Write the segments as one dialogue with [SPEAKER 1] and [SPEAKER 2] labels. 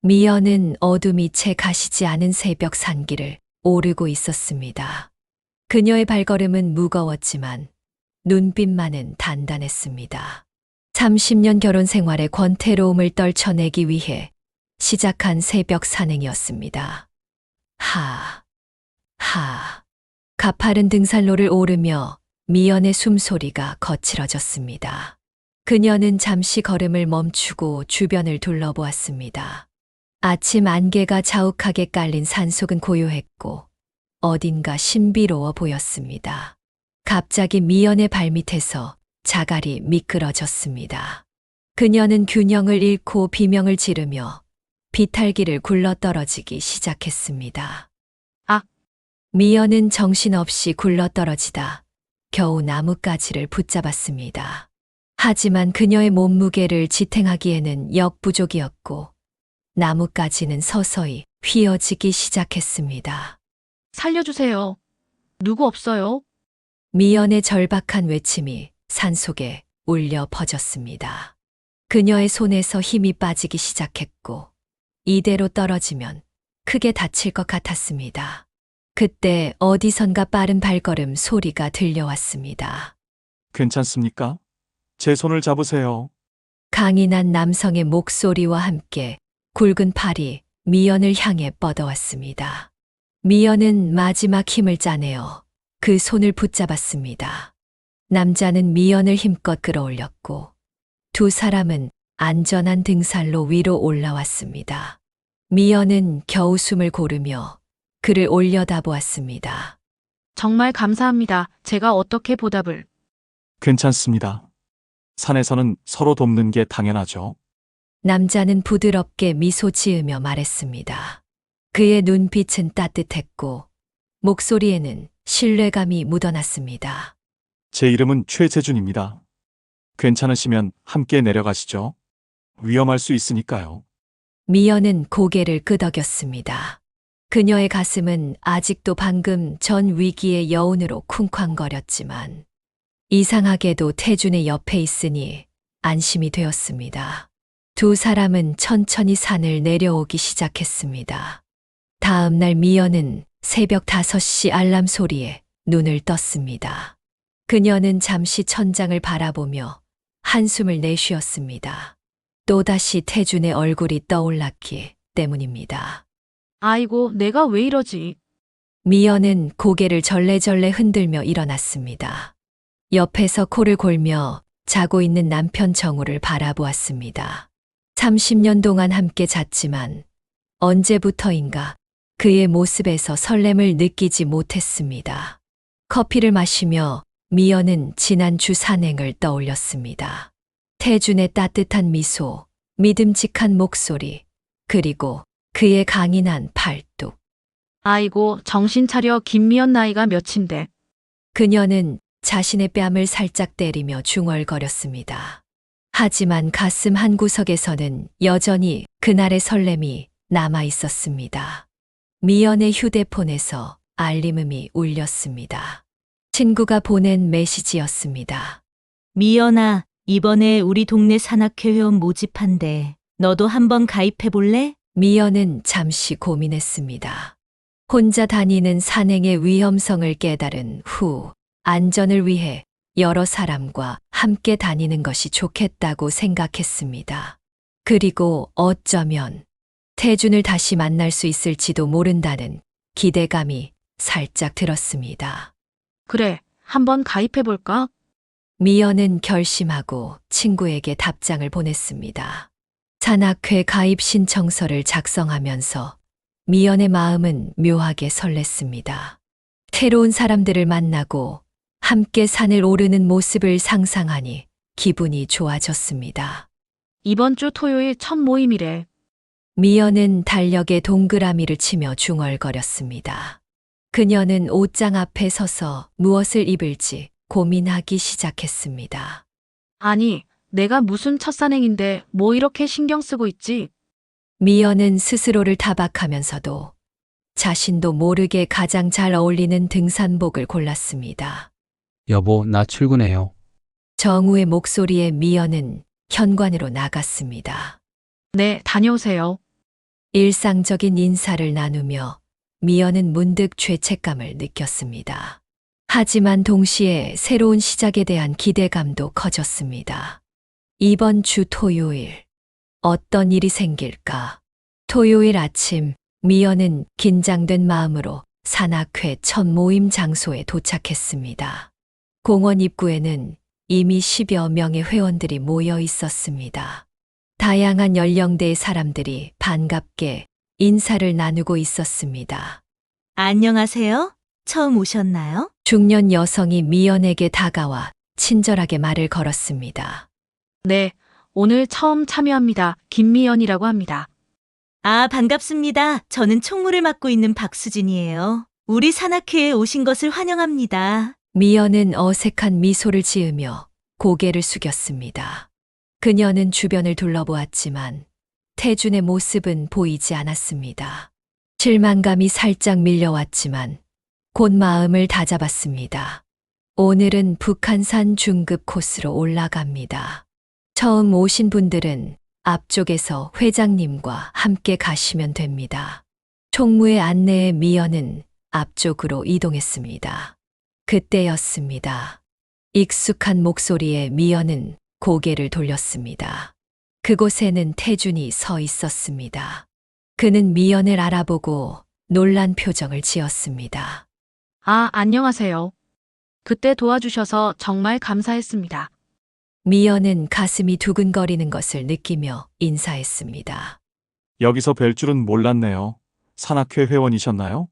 [SPEAKER 1] 미연은 어둠이 채 가시지 않은 새벽 산길을 오르고 있었습니다. 그녀의 발걸음은 무거웠지만 눈빛만은 단단했습니다. 30년 결혼 생활의 권태로움을 떨쳐내기 위해 시작한 새벽 산행이었습니다. 가파른 등산로를 오르며 미연의 숨소리가 거칠어졌습니다. 그녀는 잠시 걸음을 멈추고 주변을 둘러보았습니다. 아침 안개가 자욱하게 깔린 산속은 고요했고 어딘가 신비로워 보였습니다. 갑자기 미연의 발밑에서 자갈이 미끄러졌습니다. 그녀는 균형을 잃고 비명을 지르며 비탈길을 굴러떨어지기 시작했습니다.
[SPEAKER 2] 아!
[SPEAKER 1] 미연은 정신없이 굴러떨어지다 겨우 나뭇가지를 붙잡았습니다. 하지만 그녀의 몸무게를 지탱하기에는 역부족이었고 나뭇가지는 서서히 휘어지기 시작했습니다.
[SPEAKER 2] 살려주세요. 누구 없어요?
[SPEAKER 1] 미연의 절박한 외침이 산속에 울려 퍼졌습니다. 그녀의 손에서 힘이 빠지기 시작했고 이대로 떨어지면 크게 다칠 것 같았습니다. 그때 어디선가 빠른 발걸음 소리가 들려왔습니다.
[SPEAKER 3] 괜찮습니까? 제 손을 잡으세요.
[SPEAKER 1] 강인한 남성의 목소리와 함께 굵은 팔이 미연을 향해 뻗어왔습니다. 미연은 마지막 힘을 짜내어 그 손을 붙잡았습니다. 남자는 미연을 힘껏 끌어올렸고 두 사람은 안전한 등산로 위로 올라왔습니다. 미연은 겨우 숨을 고르며 그를 올려다보았습니다.
[SPEAKER 2] 정말 감사합니다. 제가 어떻게 보답을.
[SPEAKER 3] 괜찮습니다. 산에서는 서로 돕는 게 당연하죠.
[SPEAKER 1] 남자는 부드럽게 미소 지으며 말했습니다. 그의 눈빛은 따뜻했고 목소리에는 신뢰감이 묻어났습니다.
[SPEAKER 3] 제 이름은 최재준입니다. 괜찮으시면 함께 내려가시죠. 위험할 수 있으니까요.
[SPEAKER 1] 미연은 고개를 끄덕였습니다. 그녀의 가슴은 아직도 방금 전 위기의 여운으로 쿵쾅거렸지만 이상하게도 태준의 옆에 있으니 안심이 되었습니다. 두 사람은 천천히 산을 내려오기 시작했습니다. 다음 날 미연은 새벽 5시 알람 소리에 눈을 떴습니다. 그녀는 잠시 천장을 바라보며 한숨을 내쉬었습니다. 또다시 태준의 얼굴이 떠올랐기 때문입니다.
[SPEAKER 2] 아이고, 내가 왜 이러지?
[SPEAKER 1] 미연은 고개를 절레절레 흔들며 일어났습니다. 옆에서 코를 골며 자고 있는 남편 정우를 바라보았습니다. 30년 동안 함께 잤지만 언제부터인가 그의 모습에서 설렘을 느끼지 못했습니다. 커피를 마시며 미연은 지난주 산행을 떠올렸습니다. 태준의 따뜻한 미소, 믿음직한 목소리, 그리고 그의 강인한 팔뚝.
[SPEAKER 2] 아이고, 정신 차려. 김미연 나이가 몇인데.
[SPEAKER 1] 그녀는 자신의 뺨을 살짝 때리며 중얼거렸습니다. 하지만 가슴 한구석에서는 여전히 그날의 설렘이 남아 있었습니다. 미연의 휴대폰에서 알림음이 울렸습니다. 친구가 보낸 메시지였습니다.
[SPEAKER 4] 미연아, 이번에 우리 동네 산악회 회원 모집한대. 너도 한번 가입해 볼래?
[SPEAKER 1] 미연은 잠시 고민했습니다. 혼자 다니는 산행의 위험성을 깨달은 후 안전을 위해 여러 사람과 함께 다니는 것이 좋겠다고 생각했습니다. 그리고 어쩌면 태준을 다시 만날 수 있을지도 모른다는 기대감이 살짝 들었습니다.
[SPEAKER 2] 그래, 한번 가입해볼까?
[SPEAKER 1] 미연은 결심하고 친구에게 답장을 보냈습니다. 산악회 가입 신청서를 작성하면서 미연의 마음은 묘하게 설렜습니다. 새로운 사람들을 만나고 함께 산을 오르는 모습을 상상하니 기분이 좋아졌습니다.
[SPEAKER 2] 이번 주 토요일 첫 모임이래.
[SPEAKER 1] 미연은 달력에 동그라미를 치며 중얼거렸습니다. 그녀는 옷장 앞에 서서 무엇을 입을지 고민하기 시작했습니다.
[SPEAKER 2] 아니, 내가 무슨 첫 산행인데 뭐 이렇게 신경 쓰고 있지?
[SPEAKER 1] 미연은 스스로를 타박하면서도 자신도 모르게 가장 잘 어울리는 등산복을 골랐습니다.
[SPEAKER 5] 여보, 나 출근해요.
[SPEAKER 1] 정우의 목소리에 미연은 현관으로 나갔습니다.
[SPEAKER 2] 네, 다녀오세요.
[SPEAKER 1] 일상적인 인사를 나누며 미연은 문득 죄책감을 느꼈습니다. 하지만 동시에 새로운 시작에 대한 기대감도 커졌습니다. 이번 주 토요일, 어떤 일이 생길까? 토요일 아침, 미연은 긴장된 마음으로 산악회 첫 모임 장소에 도착했습니다. 공원 입구에는 이미 10여 명의 회원들이 모여 있었습니다. 다양한 연령대의 사람들이 반갑게 인사를 나누고 있었습니다.
[SPEAKER 4] 안녕하세요. 처음 오셨나요?
[SPEAKER 1] 중년 여성이 미연에게 다가와 친절하게 말을 걸었습니다.
[SPEAKER 2] 네, 오늘 처음 참여합니다. 김미연이라고 합니다.
[SPEAKER 4] 아, 반갑습니다. 저는 총무를 맡고 있는 박수진이에요. 우리 산악회에 오신 것을 환영합니다.
[SPEAKER 1] 미연은 어색한 미소를 지으며 고개를 숙였습니다. 그녀는 주변을 둘러보았지만 태준의 모습은 보이지 않았습니다. 실망감이 살짝 밀려왔지만 곧 마음을 다잡았습니다. 오늘은 북한산 중급 코스로 올라갑니다. 처음 오신 분들은 앞쪽에서 회장님과 함께 가시면 됩니다. 총무의 안내에 미연은 앞쪽으로 이동했습니다. 그때였습니다. 익숙한 목소리에 미연은 고개를 돌렸습니다. 그곳에는 태준이 서 있었습니다. 그는 미연을 알아보고 놀란 표정을 지었습니다.
[SPEAKER 2] 아, 안녕하세요. 그때 도와주셔서 정말 감사했습니다.
[SPEAKER 1] 미연은 가슴이 두근거리는 것을 느끼며 인사했습니다.
[SPEAKER 3] 여기서 뵐 줄은 몰랐네요. 산악회 회원이셨나요?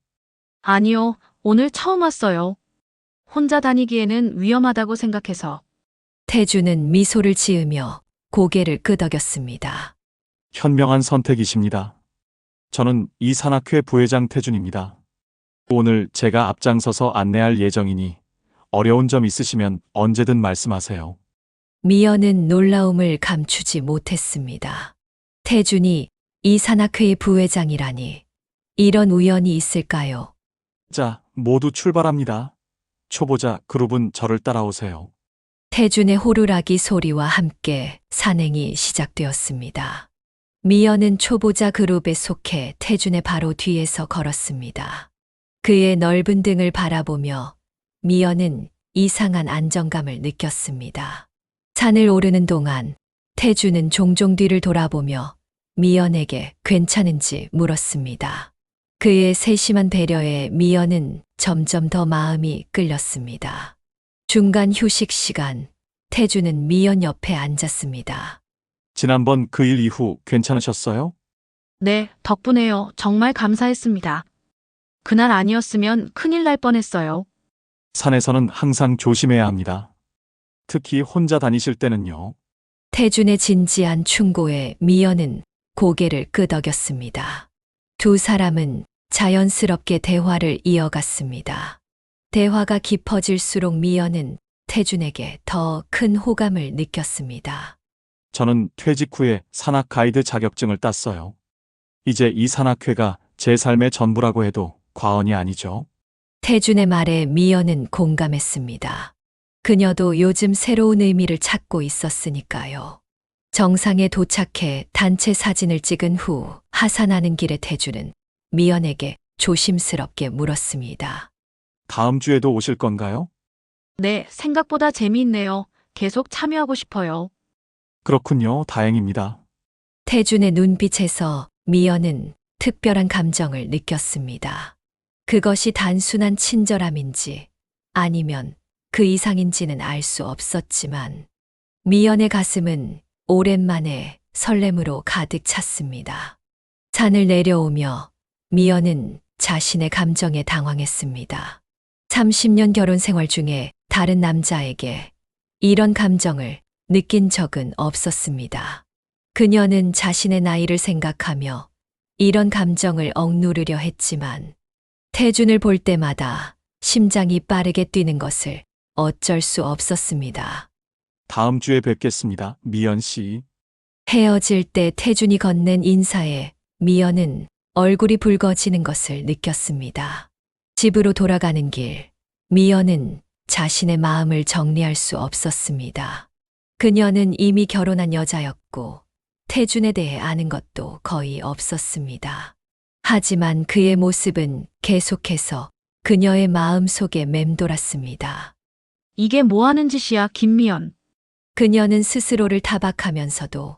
[SPEAKER 2] 아니요, 오늘 처음 왔어요. 혼자 다니기에는 위험하다고 생각해서.
[SPEAKER 1] 태준은 미소를 지으며 고개를 끄덕였습니다.
[SPEAKER 3] 현명한 선택이십니다. 저는 이 산악회 부회장 태준입니다. 오늘 제가 앞장서서 안내할 예정이니 어려운 점 있으시면 언제든 말씀하세요.
[SPEAKER 1] 미연은 놀라움을 감추지 못했습니다. 태준이 이 산악회의 부회장이라니 이런 우연이 있을까요?
[SPEAKER 3] 자, 모두 출발합니다. 초보자 그룹은 저를 따라오세요.
[SPEAKER 1] 태준의 호루라기 소리와 함께 산행이 시작되었습니다. 미연은 초보자 그룹에 속해 태준의 바로 뒤에서 걸었습니다. 그의 넓은 등을 바라보며 미연은 이상한 안정감을 느꼈습니다. 산을 오르는 동안 태준은 종종 뒤를 돌아보며 미연에게 괜찮은지 물었습니다. 그의 세심한 배려에 미연은 점점 더 마음이 끌렸습니다. 중간 휴식 시간, 태준은 미연 옆에 앉았습니다.
[SPEAKER 3] 지난번 그 일 이후 괜찮으셨어요?
[SPEAKER 2] 네, 덕분에요. 정말 감사했습니다. 그날 아니었으면 큰일 날 뻔했어요.
[SPEAKER 3] 산에서는 항상 조심해야 합니다. 특히 혼자 다니실 때는요.
[SPEAKER 1] 태준의 진지한 충고에 미연은 고개를 끄덕였습니다. 두 사람은 자연스럽게 대화를 이어갔습니다. 대화가 깊어질수록 미연은 태준에게 더 큰 호감을 느꼈습니다.
[SPEAKER 3] 저는 퇴직 후에 산악 가이드 자격증을 땄어요. 이제 이 산악회가 제 삶의 전부라고 해도 과언이 아니죠.
[SPEAKER 1] 태준의 말에 미연은 공감했습니다. 그녀도 요즘 새로운 의미를 찾고 있었으니까요. 정상에 도착해 단체 사진을 찍은 후 하산하는 길에 태준은 미연에게 조심스럽게 물었습니다.
[SPEAKER 3] 다음 주에도 오실 건가요?
[SPEAKER 2] 네, 생각보다 재미있네요. 계속 참여하고 싶어요.
[SPEAKER 3] 그렇군요. 다행입니다.
[SPEAKER 1] 태준의 눈빛에서 미연은 특별한 감정을 느꼈습니다. 그것이 단순한 친절함인지 아니면 그 이상인지는 알 수 없었지만 미연의 가슴은 오랜만에 설렘으로 가득 찼습니다. 산을 내려오며 미연은 자신의 감정에 당황했습니다. 30년 결혼 생활 중에 다른 남자에게 이런 감정을 느낀 적은 없었습니다. 그녀는 자신의 나이를 생각하며 이런 감정을 억누르려 했지만 태준을 볼 때마다 심장이 빠르게 뛰는 것을 어쩔 수 없었습니다.
[SPEAKER 3] 다음 주에 뵙겠습니다. 미연 씨.
[SPEAKER 1] 헤어질 때 태준이 건넨 인사에 미연은 얼굴이 붉어지는 것을 느꼈습니다. 집으로 돌아가는 길, 미연은 자신의 마음을 정리할 수 없었습니다. 그녀는 이미 결혼한 여자였고 태준에 대해 아는 것도 거의 없었습니다. 하지만 그의 모습은 계속해서 그녀의 마음 속에 맴돌았습니다.
[SPEAKER 2] 이게 뭐 하는 짓이야, 김미연.
[SPEAKER 1] 그녀는 스스로를 타박하면서도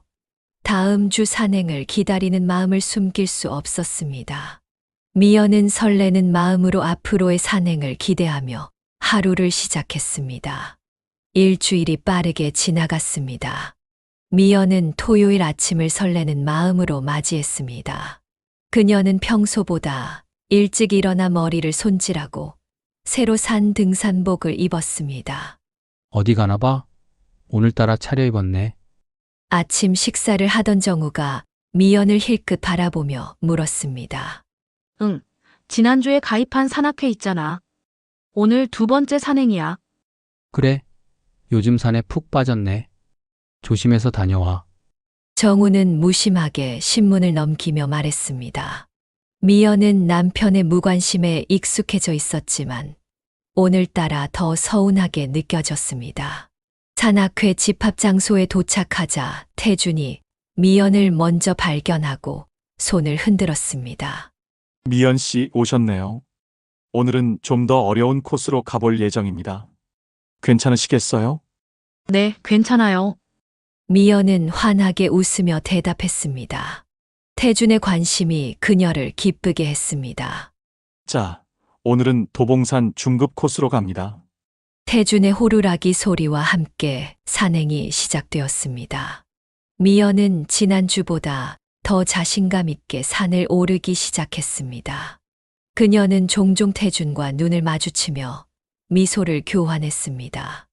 [SPEAKER 1] 다음 주 산행을 기다리는 마음을 숨길 수 없었습니다. 미연은 설레는 마음으로 앞으로의 산행을 기대하며 하루를 시작했습니다. 일주일이 빠르게 지나갔습니다. 미연은 토요일 아침을 설레는 마음으로 맞이했습니다. 그녀는 평소보다 일찍 일어나 머리를 손질하고 새로 산 등산복을 입었습니다.
[SPEAKER 5] 어디 가나 봐? 오늘따라 차려입었네.
[SPEAKER 1] 아침 식사를 하던 정우가 미연을 힐끗 바라보며 물었습니다.
[SPEAKER 2] 응, 지난주에 가입한 산악회 있잖아. 오늘 두 번째 산행이야.
[SPEAKER 5] 그래, 요즘 산에 푹 빠졌네. 조심해서 다녀와.
[SPEAKER 1] 정우는 무심하게 신문을 넘기며 말했습니다. 미연은 남편의 무관심에 익숙해져 있었지만 오늘따라 더 서운하게 느껴졌습니다. 산악회 집합 장소에 도착하자 태준이 미연을 먼저 발견하고 손을 흔들었습니다.
[SPEAKER 3] 미연 씨 오셨네요. 오늘은 좀 더 어려운 코스로 가볼 예정입니다. 괜찮으시겠어요?
[SPEAKER 2] 네, 괜찮아요.
[SPEAKER 1] 미연은 환하게 웃으며 대답했습니다. 태준의 관심이 그녀를 기쁘게 했습니다.
[SPEAKER 3] 자, 오늘은 도봉산 중급 코스로 갑니다.
[SPEAKER 1] 태준의 호루라기 소리와 함께 산행이 시작되었습니다. 미연은 지난주보다 더 자신감 있게 산을 오르기 시작했습니다. 그녀는 종종 태준과 눈을 마주치며 미소를 교환했습니다.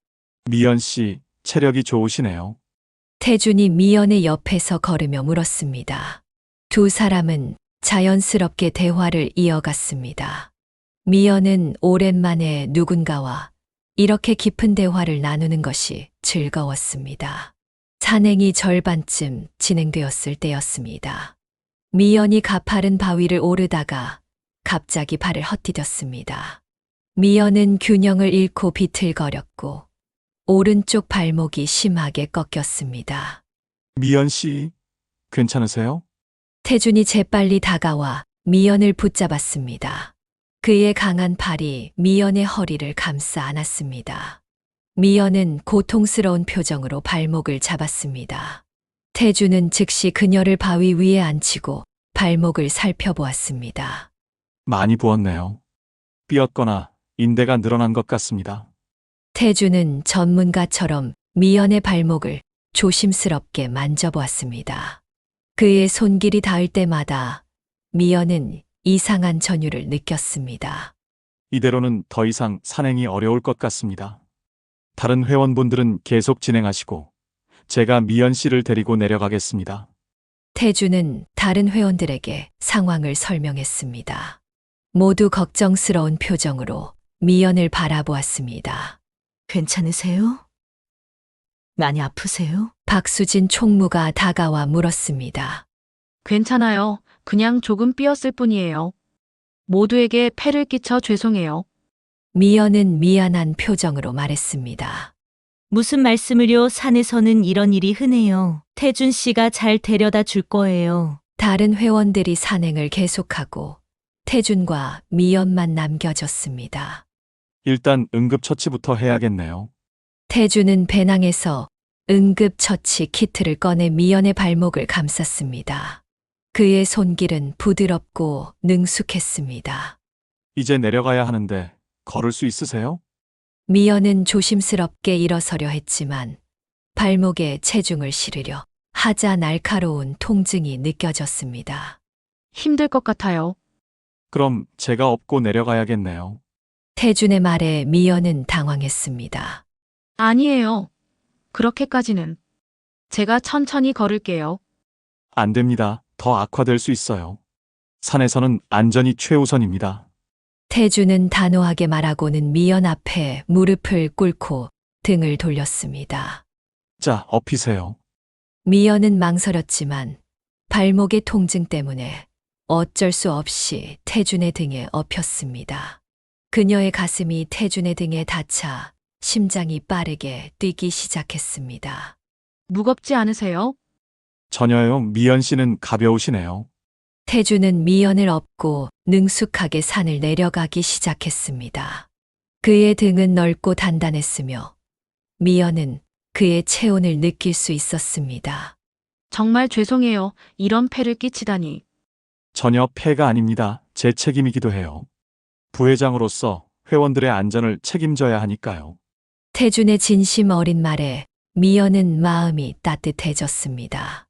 [SPEAKER 3] 미연 씨, 체력이 좋으시네요.
[SPEAKER 1] 태준이 미연의 옆에서 걸으며 물었습니다. 두 사람은 자연스럽게 대화를 이어갔습니다. 미연은 오랜만에 누군가와 이렇게 깊은 대화를 나누는 것이 즐거웠습니다. 산행이 절반쯤 진행되었을 때였습니다. 미연이 가파른 바위를 오르다가 갑자기 발을 헛디뎠습니다. 미연은 균형을 잃고 비틀거렸고 오른쪽 발목이 심하게 꺾였습니다.
[SPEAKER 3] 미연 씨, 괜찮으세요?
[SPEAKER 1] 태준이 재빨리 다가와 미연을 붙잡았습니다. 그의 강한 팔이 미연의 허리를 감싸 안았습니다. 미연은 고통스러운 표정으로 발목을 잡았습니다. 태준은 즉시 그녀를 바위 위에 앉히고 발목을 살펴보았습니다.
[SPEAKER 3] 많이 부었네요. 삐었거나 인대가 늘어난 것 같습니다.
[SPEAKER 1] 태준은 전문가처럼 미연의 발목을 조심스럽게 만져보았습니다. 그의 손길이 닿을 때마다 미연은 이상한 전율을 느꼈습니다.
[SPEAKER 3] 이대로는 더 이상 산행이 어려울 것 같습니다. 다른 회원분들은 계속 진행하시고 제가 미연 씨를 데리고 내려가겠습니다.
[SPEAKER 1] 태준은 다른 회원들에게 상황을 설명했습니다. 모두 걱정스러운 표정으로 미연을 바라보았습니다.
[SPEAKER 4] 괜찮으세요? 많이 아프세요?
[SPEAKER 1] 박수진 총무가 다가와 물었습니다.
[SPEAKER 2] 괜찮아요. 그냥 조금 삐었을 뿐이에요. 모두에게 폐를 끼쳐 죄송해요.
[SPEAKER 1] 미연은 미안한 표정으로 말했습니다.
[SPEAKER 4] 무슨 말씀을요? 산에서는 이런 일이 흔해요. 태준 씨가 잘 데려다 줄 거예요.
[SPEAKER 1] 다른 회원들이 산행을 계속하고 태준과 미연만 남겨졌습니다.
[SPEAKER 3] 일단 응급처치부터 해야겠네요.
[SPEAKER 1] 태준은 배낭에서 응급처치 키트를 꺼내 미연의 발목을 감쌌습니다. 그의 손길은 부드럽고 능숙했습니다.
[SPEAKER 3] 이제 내려가야 하는데 걸을 수 있으세요?
[SPEAKER 1] 미연은 조심스럽게 일어서려 했지만 발목에 체중을 실으려 하자 날카로운 통증이 느껴졌습니다.
[SPEAKER 2] 힘들 것 같아요.
[SPEAKER 3] 그럼 제가 업고 내려가야겠네요.
[SPEAKER 1] 태준의 말에 미연은 당황했습니다.
[SPEAKER 2] 아니에요. 그렇게까지는. 제가 천천히 걸을게요.
[SPEAKER 3] 안 됩니다. 더 악화될 수 있어요. 산에서는 안전이 최우선입니다.
[SPEAKER 1] 태준은 단호하게 말하고는 미연 앞에 무릎을 꿇고 등을 돌렸습니다.
[SPEAKER 3] 자, 업히세요.
[SPEAKER 1] 미연은 망설였지만 발목의 통증 때문에 어쩔 수 없이 태준의 등에 엎였습니다. 그녀의 가슴이 태준의 등에 닿자 심장이 빠르게 뛰기 시작했습니다.
[SPEAKER 2] 무겁지 않으세요?
[SPEAKER 3] 전혀요. 미연 씨는 가벼우시네요.
[SPEAKER 1] 태주는 미연을 업고 능숙하게 산을 내려가기 시작했습니다. 그의 등은 넓고 단단했으며 미연은 그의 체온을 느낄 수 있었습니다.
[SPEAKER 2] 정말 죄송해요. 이런 폐를 끼치다니.
[SPEAKER 3] 전혀 폐가 아닙니다. 제 책임이기도 해요. 부회장으로서 회원들의 안전을 책임져야 하니까요.
[SPEAKER 1] 태준의 진심 어린 말에 미연은 마음이 따뜻해졌습니다.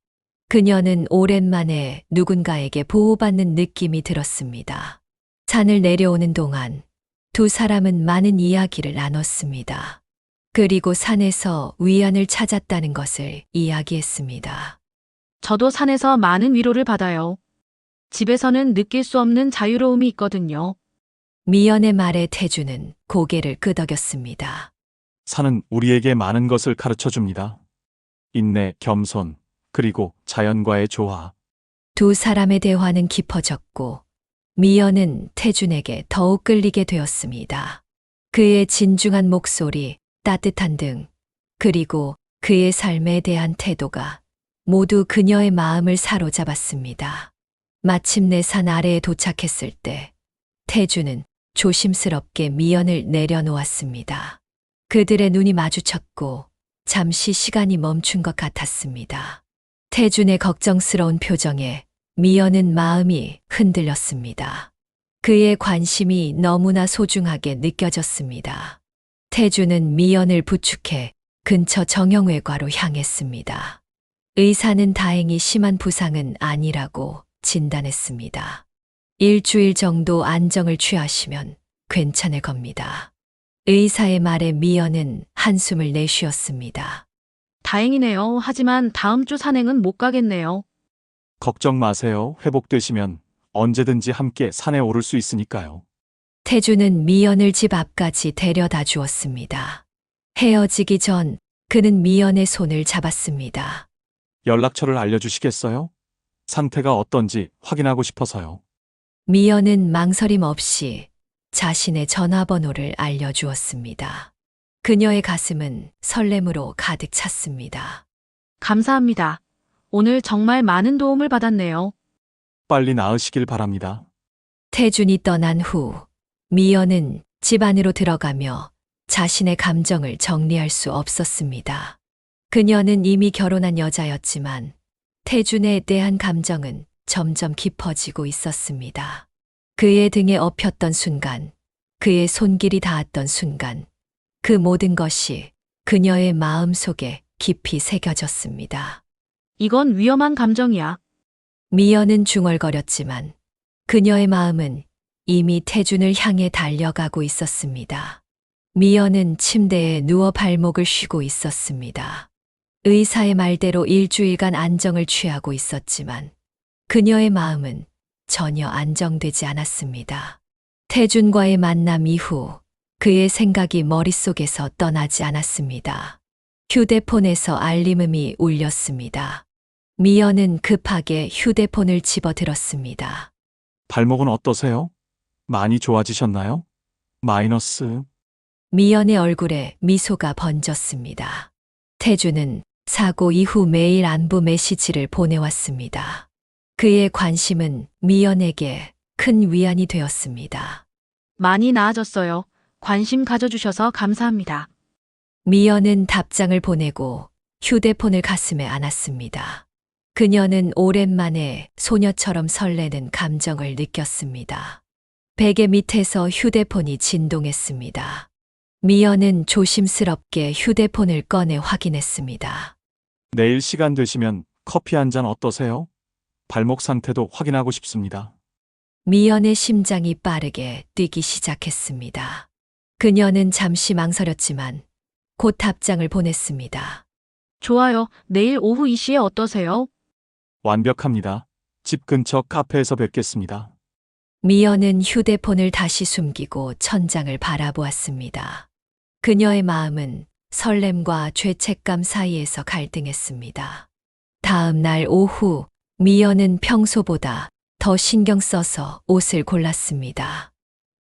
[SPEAKER 1] 그녀는 오랜만에 누군가에게 보호받는 느낌이 들었습니다. 산을 내려오는 동안 두 사람은 많은 이야기를 나눴습니다. 그리고 산에서 위안을 찾았다는 것을 이야기했습니다.
[SPEAKER 2] 저도 산에서 많은 위로를 받아요. 집에서는 느낄 수 없는 자유로움이 있거든요.
[SPEAKER 1] 미연의 말에 태주는 고개를 끄덕였습니다.
[SPEAKER 3] 산은 우리에게 많은 것을 가르쳐 줍니다. 인내, 겸손, 그리고 자연과의 조화.
[SPEAKER 1] 두 사람의 대화는 깊어졌고 미연은 태준에게 더욱 끌리게 되었습니다. 그의 진중한 목소리, 따뜻한 등, 그리고 그의 삶에 대한 태도가 모두 그녀의 마음을 사로잡았습니다. 마침내 산 아래에 도착했을 때 태준은 조심스럽게 미연을 내려놓았습니다. 그들의 눈이 마주쳤고 잠시 시간이 멈춘 것 같았습니다. 태준의 걱정스러운 표정에 미연은 마음이 흔들렸습니다. 그의 관심이 너무나 소중하게 느껴졌습니다. 태준은 미연을 부축해 근처 정형외과로 향했습니다. 의사는 다행히 심한 부상은 아니라고 진단했습니다. 일주일 정도 안정을 취하시면 괜찮을 겁니다. 의사의 말에 미연은 한숨을 내쉬었습니다.
[SPEAKER 2] 다행이네요. 하지만 다음 주 산행은 못 가겠네요.
[SPEAKER 3] 걱정 마세요. 회복되시면 언제든지 함께 산에 오를 수 있으니까요.
[SPEAKER 1] 태주는 미연을 집 앞까지 데려다 주었습니다. 헤어지기 전 그는 미연의 손을 잡았습니다.
[SPEAKER 3] 연락처를 알려주시겠어요? 상태가 어떤지 확인하고 싶어서요.
[SPEAKER 1] 미연은 망설임 없이 자신의 전화번호를 알려주었습니다. 그녀의 가슴은 설렘으로 가득 찼습니다.
[SPEAKER 2] 감사합니다. 오늘 정말 많은 도움을 받았네요.
[SPEAKER 3] 빨리 나으시길 바랍니다.
[SPEAKER 1] 태준이 떠난 후 미연은 집 안으로 들어가며 자신의 감정을 정리할 수 없었습니다. 그녀는 이미 결혼한 여자였지만 태준에 대한 감정은 점점 깊어지고 있었습니다. 그의 등에 업혔던 순간, 그의 손길이 닿았던 순간, 그 모든 것이 그녀의 마음 속에 깊이 새겨졌습니다.
[SPEAKER 2] 이건 위험한 감정이야.
[SPEAKER 1] 미연은 중얼거렸지만 그녀의 마음은 이미 태준을 향해 달려가고 있었습니다. 미연은 침대에 누워 발목을 쉬고 있었습니다. 의사의 말대로 일주일간 안정을 취하고 있었지만 그녀의 마음은 전혀 안정되지 않았습니다. 태준과의 만남 이후 그의 생각이 머릿속에서 떠나지 않았습니다. 휴대폰에서 알림음이 울렸습니다. 미연은 급하게 휴대폰을 집어들었습니다.
[SPEAKER 3] 발목은 어떠세요? 많이 좋아지셨나요? 마이너스.
[SPEAKER 1] 미연의 얼굴에 미소가 번졌습니다. 태준은 사고 이후 매일 안부 메시지를 보내왔습니다. 그의 관심은 미연에게 큰 위안이 되었습니다.
[SPEAKER 2] 많이 나아졌어요. 관심 가져주셔서 감사합니다.
[SPEAKER 1] 미연은 답장을 보내고 휴대폰을 가슴에 안았습니다. 그녀는 오랜만에 소녀처럼 설레는 감정을 느꼈습니다. 베개 밑에서 휴대폰이 진동했습니다. 미연은 조심스럽게 휴대폰을 꺼내 확인했습니다.
[SPEAKER 3] 내일 시간 되시면 커피 한 잔 어떠세요? 발목 상태도 확인하고 싶습니다.
[SPEAKER 1] 미연의 심장이 빠르게 뛰기 시작했습니다. 그녀는 잠시 망설였지만 곧 답장을 보냈습니다.
[SPEAKER 2] 좋아요. 내일 오후 2시에 어떠세요?
[SPEAKER 3] 완벽합니다. 집 근처 카페에서 뵙겠습니다.
[SPEAKER 1] 미연은 휴대폰을 다시 숨기고 천장을 바라보았습니다. 그녀의 마음은 설렘과 죄책감 사이에서 갈등했습니다. 다음 날 오후 미연은 평소보다 더 신경 써서 옷을 골랐습니다.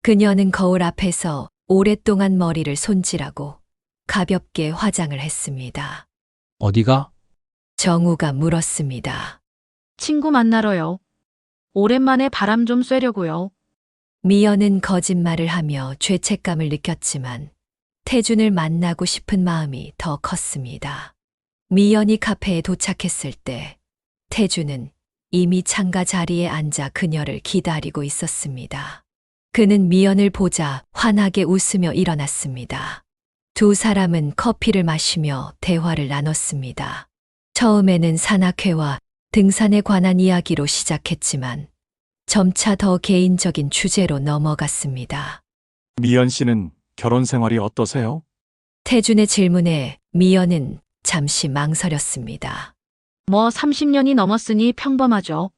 [SPEAKER 1] 그녀는 거울 앞에서 오랫동안 머리를 손질하고 가볍게 화장을 했습니다.
[SPEAKER 5] 어디가?
[SPEAKER 1] 정우가 물었습니다.
[SPEAKER 2] 친구 만나러요. 오랜만에 바람 좀 쐬려고요.
[SPEAKER 1] 미연은 거짓말을 하며 죄책감을 느꼈지만 태준을 만나고 싶은 마음이 더 컸습니다. 미연이 카페에 도착했을 때 태준은 이미 창가 자리에 앉아 그녀를 기다리고 있었습니다. 그는 미연을 보자 환하게 웃으며 일어났습니다. 두 사람은 커피를 마시며 대화를 나눴습니다. 처음에는 산악회와 등산에 관한 이야기로 시작했지만 점차 더 개인적인 주제로 넘어갔습니다.
[SPEAKER 3] 미연 씨는 결혼 생활이 어떠세요?
[SPEAKER 1] 태준의 질문에 미연은 잠시 망설였습니다.
[SPEAKER 2] 뭐 30년이 넘었으니 평범하죠.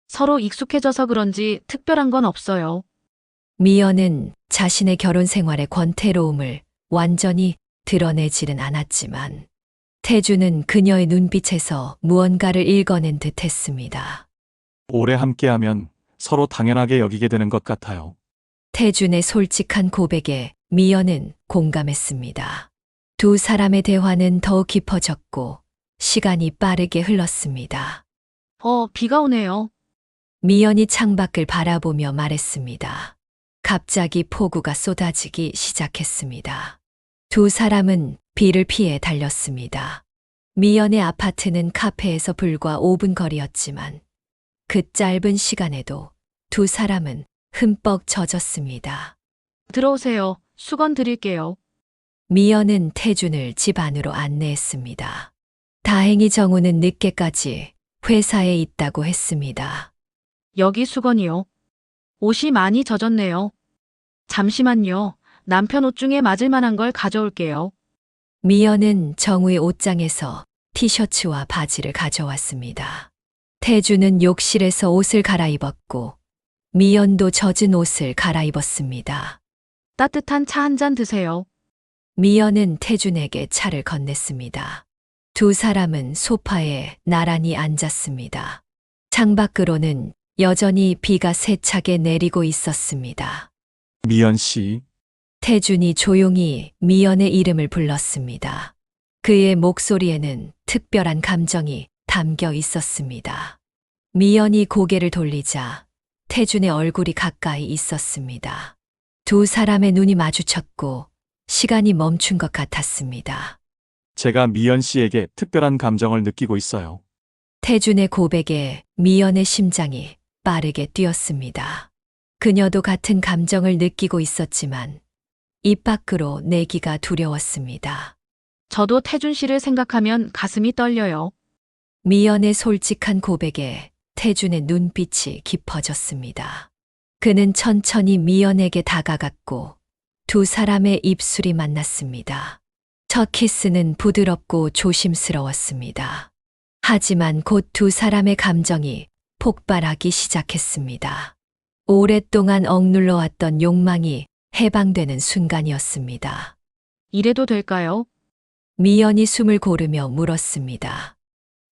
[SPEAKER 2] 서로 익숙해져서 그런지 특별한 건 없어요.
[SPEAKER 1] 미연은 자신의 결혼 생활의 권태로움을 완전히 드러내지는 않았지만 태준은 그녀의 눈빛에서 무언가를 읽어낸 듯 했습니다.
[SPEAKER 3] 오래 함께하면 서로 당연하게 여기게 되는 것 같아요.
[SPEAKER 1] 태준의 솔직한 고백에 미연은 공감했습니다. 두 사람의 대화는 더욱 깊어졌고 시간이 빠르게 흘렀습니다.
[SPEAKER 2] 비가 오네요.
[SPEAKER 1] 미연이 창밖을 바라보며 말했습니다. 갑자기 폭우가 쏟아지기 시작했습니다. 두 사람은 비를 피해 달렸습니다. 미연의 아파트는 카페에서 불과 5분 거리였지만 그 짧은 시간에도 두 사람은 흠뻑 젖었습니다.
[SPEAKER 2] 들어오세요. 수건 드릴게요.
[SPEAKER 1] 미연은 태준을 집 안으로 안내했습니다. 다행히 정우는 늦게까지 회사에 있다고 했습니다.
[SPEAKER 2] 여기 수건이요. 옷이 많이 젖었네요. 잠시만요. 남편 옷 중에 맞을 만한 걸 가져올게요.
[SPEAKER 1] 미연은 정우의 옷장에서 티셔츠와 바지를 가져왔습니다. 태준은 욕실에서 옷을 갈아입었고 미연도 젖은 옷을 갈아입었습니다.
[SPEAKER 2] 따뜻한 차 한 잔 드세요.
[SPEAKER 1] 미연은 태준에게 차를 건넸습니다. 두 사람은 소파에 나란히 앉았습니다. 창밖으로는 여전히 비가 세차게 내리고 있었습니다.
[SPEAKER 3] 미연 씨,
[SPEAKER 1] 태준이 조용히 미연의 이름을 불렀습니다. 그의 목소리에는 특별한 감정이 담겨 있었습니다. 미연이 고개를 돌리자 태준의 얼굴이 가까이 있었습니다. 두 사람의 눈이 마주쳤고 시간이 멈춘 것 같았습니다.
[SPEAKER 3] 제가 미연 씨에게 특별한 감정을 느끼고 있어요.
[SPEAKER 1] 태준의 고백에 미연의 심장이 빠르게 뛰었습니다. 그녀도 같은 감정을 느끼고 있었지만 입 밖으로 내기가 두려웠습니다.
[SPEAKER 2] 저도 태준 씨를 생각하면 가슴이 떨려요.
[SPEAKER 1] 미연의 솔직한 고백에 태준의 눈빛이 깊어졌습니다. 그는 천천히 미연에게 다가갔고 두 사람의 입술이 만났습니다. 첫 키스는 부드럽고 조심스러웠습니다. 하지만 곧 두 사람의 감정이 폭발하기 시작했습니다. 오랫동안 억눌러왔던 욕망이 해방되는 순간이었습니다.
[SPEAKER 2] 이래도 될까요?
[SPEAKER 1] 미연이 숨을 고르며 물었습니다.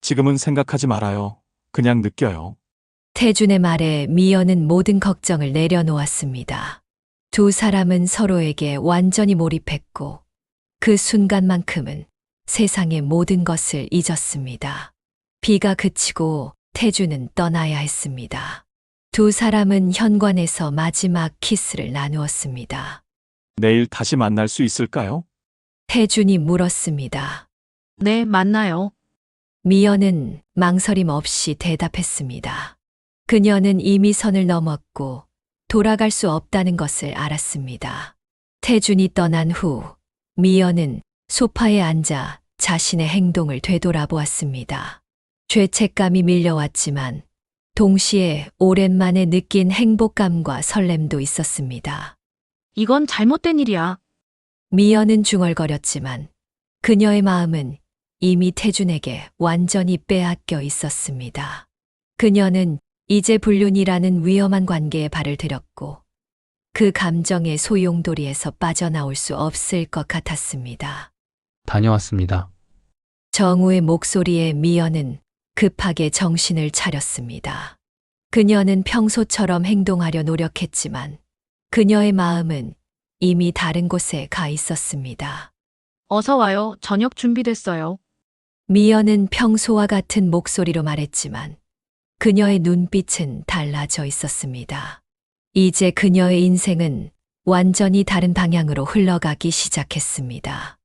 [SPEAKER 3] 지금은 생각하지 말아요. 그냥 느껴요.
[SPEAKER 1] 태준의 말에 미연은 모든 걱정을 내려놓았습니다. 두 사람은 서로에게 완전히 몰입했고 그 순간만큼은 세상의 모든 것을 잊었습니다. 비가 그치고 태준은 떠나야 했습니다. 두 사람은 현관에서 마지막 키스를 나누었습니다.
[SPEAKER 3] 내일 다시 만날 수 있을까요?
[SPEAKER 1] 태준이 물었습니다.
[SPEAKER 2] 네, 만나요.
[SPEAKER 1] 미연은 망설임 없이 대답했습니다. 그녀는 이미 선을 넘었고 돌아갈 수 없다는 것을 알았습니다. 태준이 떠난 후 미연은 소파에 앉아 자신의 행동을 되돌아보았습니다. 죄책감이 밀려왔지만 동시에 오랜만에 느낀 행복감과 설렘도 있었습니다.
[SPEAKER 2] 이건 잘못된 일이야.
[SPEAKER 1] 미연은 중얼거렸지만 그녀의 마음은 이미 태준에게 완전히 빼앗겨 있었습니다. 그녀는 이제 불륜이라는 위험한 관계에 발을 들였고 그 감정의 소용돌이에서 빠져나올 수 없을 것 같았습니다.
[SPEAKER 5] 다녀왔습니다.
[SPEAKER 1] 정우의 목소리에 미연은 급하게 정신을 차렸습니다. 그녀는 평소처럼 행동하려 노력했지만 그녀의 마음은 이미 다른 곳에 가 있었습니다.
[SPEAKER 2] 어서 와요. 저녁 준비됐어요.
[SPEAKER 1] 미연은 평소와 같은 목소리로 말했지만 그녀의 눈빛은 달라져 있었습니다. 이제 그녀의 인생은 완전히 다른 방향으로 흘러가기 시작했습니다.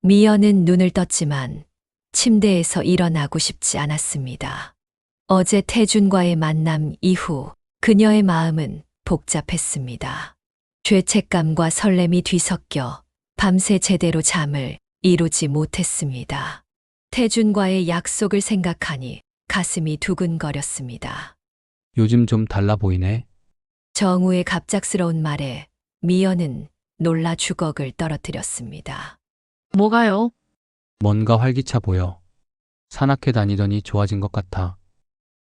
[SPEAKER 1] 미연은 눈을 떴지만 침대에서 일어나고 싶지 않았습니다. 어제 태준과의 만남 이후 그녀의 마음은 복잡했습니다. 죄책감과 설렘이 뒤섞여 밤새 제대로 잠을 이루지 못했습니다. 태준과의 약속을 생각하니 가슴이 두근거렸습니다.
[SPEAKER 5] 요즘 좀 달라 보이네.
[SPEAKER 1] 정우의 갑작스러운 말에 미연은 놀라 주걱을 떨어뜨렸습니다.
[SPEAKER 2] 뭐가요?
[SPEAKER 5] 뭔가 활기차 보여. 산악회 다니더니 좋아진 것 같아.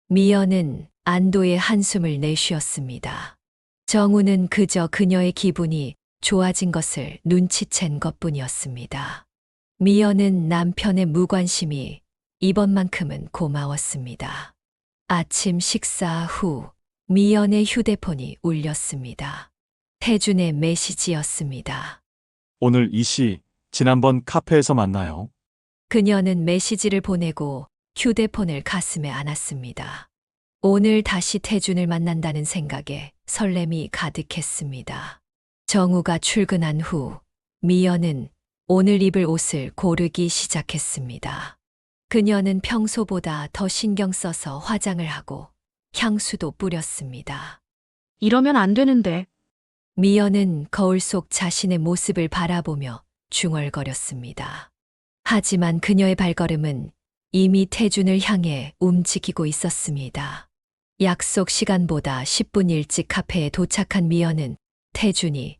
[SPEAKER 1] 미연은 안도의 한숨을 내쉬었습니다. 정우는 그저 그녀의 기분이 좋아진 것을 눈치챈 것뿐이었습니다. 미연은 남편의 무관심이 이번만큼은 고마웠습니다. 아침 식사 후 미연의 휴대폰이 울렸습니다. 태준의 메시지였습니다.
[SPEAKER 3] 오늘 이 시, 지난번 카페에서 만나요.
[SPEAKER 1] 그녀는 메시지를 보내고 휴대폰을 가슴에 안았습니다. 오늘 다시 태준을 만난다는 생각에 설렘이 가득했습니다. 정우가 출근한 후 미연은 오늘 입을 옷을 고르기 시작했습니다. 그녀는 평소보다 더 신경 써서 화장을 하고 향수도 뿌렸습니다.
[SPEAKER 2] 이러면 안 되는데.
[SPEAKER 1] 미연은 거울 속 자신의 모습을 바라보며 중얼거렸습니다. 하지만 그녀의 발걸음은 이미 태준을 향해 움직이고 있었습니다. 약속 시간보다 10분 일찍 카페에 도착한 미연은 태준이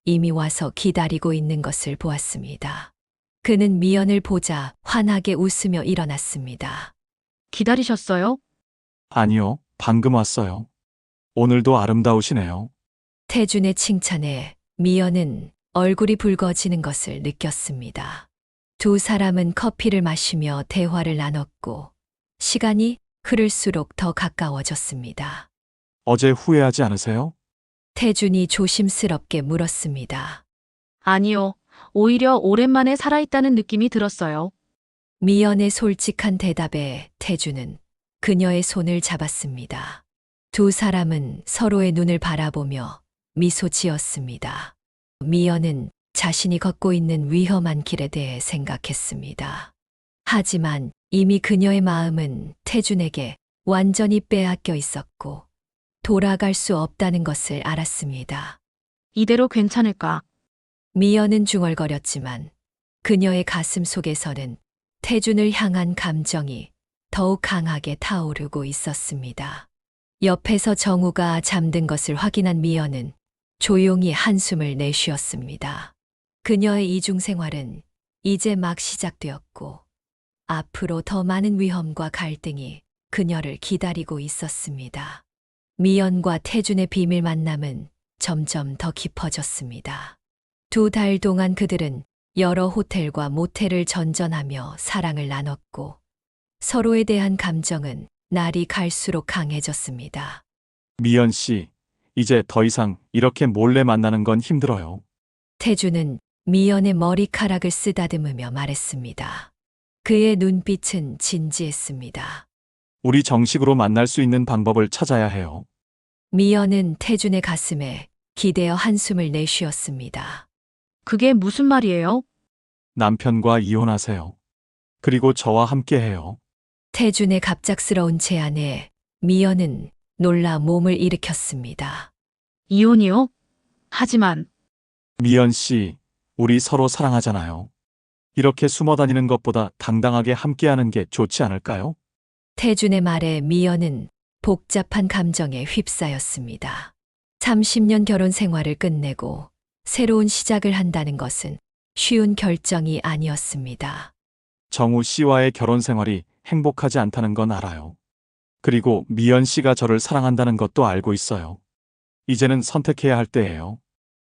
[SPEAKER 1] 이미 와서 기다리고 있는 것을 보았습니다. 그는 미연을 보자 환하게 웃으며 일어났습니다.
[SPEAKER 2] 기다리셨어요?
[SPEAKER 3] 아니요, 방금 왔어요. 오늘도 아름다우시네요.
[SPEAKER 1] 태준의 칭찬에 미연은 얼굴이 붉어지는 것을 느꼈습니다. 두 사람은 커피를 마시며 대화를 나눴고 시간이 흐를수록 더 가까워졌습니다.
[SPEAKER 3] 어제 후회하지 않으세요?
[SPEAKER 1] 태준이 조심스럽게 물었습니다.
[SPEAKER 2] 아니요. 오히려 오랜만에 살아있다는 느낌이 들었어요.
[SPEAKER 1] 미연의 솔직한 대답에 태준은 그녀의 손을 잡았습니다. 두 사람은 서로의 눈을 바라보며 미소 지었습니다. 미연은 자신이 걷고 있는 위험한 길에 대해 생각했습니다. 하지만 이미 그녀의 마음은 태준에게 완전히 빼앗겨 있었고 돌아갈 수 없다는 것을 알았습니다.
[SPEAKER 2] 이대로 괜찮을까?
[SPEAKER 1] 미연은 중얼거렸지만 그녀의 가슴 속에서는 태준을 향한 감정이 더욱 강하게 타오르고 있었습니다. 옆에서 정우가 잠든 것을 확인한 미연은 조용히 한숨을 내쉬었습니다. 그녀의 이중 생활은 이제 막 시작되었고 앞으로 더 많은 위험과 갈등이 그녀를 기다리고 있었습니다. 미연과 태준의 비밀 만남은 점점 더 깊어졌습니다. 2달 동안 그들은 여러 호텔과 모텔을 전전하며 사랑을 나눴고 서로에 대한 감정은 날이 갈수록 강해졌습니다.
[SPEAKER 3] 미연 씨, 이제 더 이상 이렇게 몰래 만나는 건 힘들어요.
[SPEAKER 1] 태준은 미연의 머리카락을 쓰다듬으며 말했습니다. 그의 눈빛은 진지했습니다.
[SPEAKER 3] 우리 정식으로 만날 수 있는 방법을 찾아야 해요.
[SPEAKER 1] 미연은 태준의 가슴에 기대어 한숨을 내쉬었습니다.
[SPEAKER 2] 그게 무슨 말이에요?
[SPEAKER 3] 남편과 이혼하세요. 그리고 저와 함께 해요.
[SPEAKER 1] 태준의 갑작스러운 제안에 미연은 놀라 몸을 일으켰습니다.
[SPEAKER 2] 이혼이요? 하지만
[SPEAKER 3] 미연 씨, 우리 서로 사랑하잖아요. 이렇게 숨어 다니는 것보다 당당하게 함께하는 게 좋지 않을까요?
[SPEAKER 1] 태준의 말에 미연은 복잡한 감정에 휩싸였습니다. 30년 결혼 생활을 끝내고 새로운 시작을 한다는 것은 쉬운 결정이 아니었습니다.
[SPEAKER 3] 정우 씨와의 결혼 생활이 행복하지 않다는 건 알아요. 그리고 미연 씨가 저를 사랑한다는 것도 알고 있어요. 이제는 선택해야 할 때예요.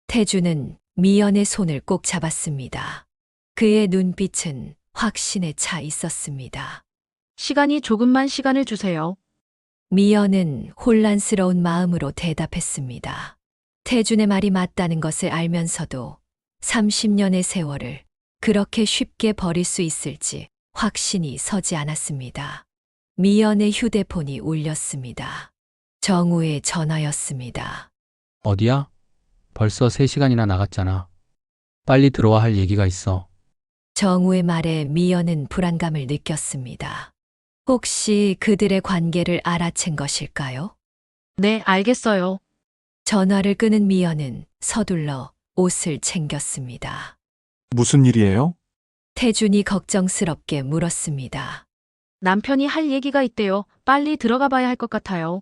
[SPEAKER 1] 태준은 미연의 손을 꼭 잡았습니다. 그의 눈빛은 확신에 차 있었습니다.
[SPEAKER 2] 조금만 시간을 주세요.
[SPEAKER 1] 미연은 혼란스러운 마음으로 대답했습니다. 태준의 말이 맞다는 것을 알면서도 30년의 세월을 그렇게 쉽게 버릴 수 있을지 확신이 서지 않았습니다. 미연의 휴대폰이 울렸습니다. 정우의 전화였습니다.
[SPEAKER 5] 어디야? 벌써 3시간이나 나갔잖아. 빨리 들어와 할 얘기가 있어.
[SPEAKER 1] 정우의 말에 미연은 불안감을 느꼈습니다. 혹시 그들의 관계를 알아챈 것일까요?
[SPEAKER 2] 네, 알겠어요.
[SPEAKER 1] 전화를 끄는 미연은 서둘러 옷을 챙겼습니다.
[SPEAKER 3] 무슨 일이에요?
[SPEAKER 1] 태준이 걱정스럽게 물었습니다.
[SPEAKER 2] 남편이 할 얘기가 있대요. 빨리 들어가 봐야 할 것 같아요.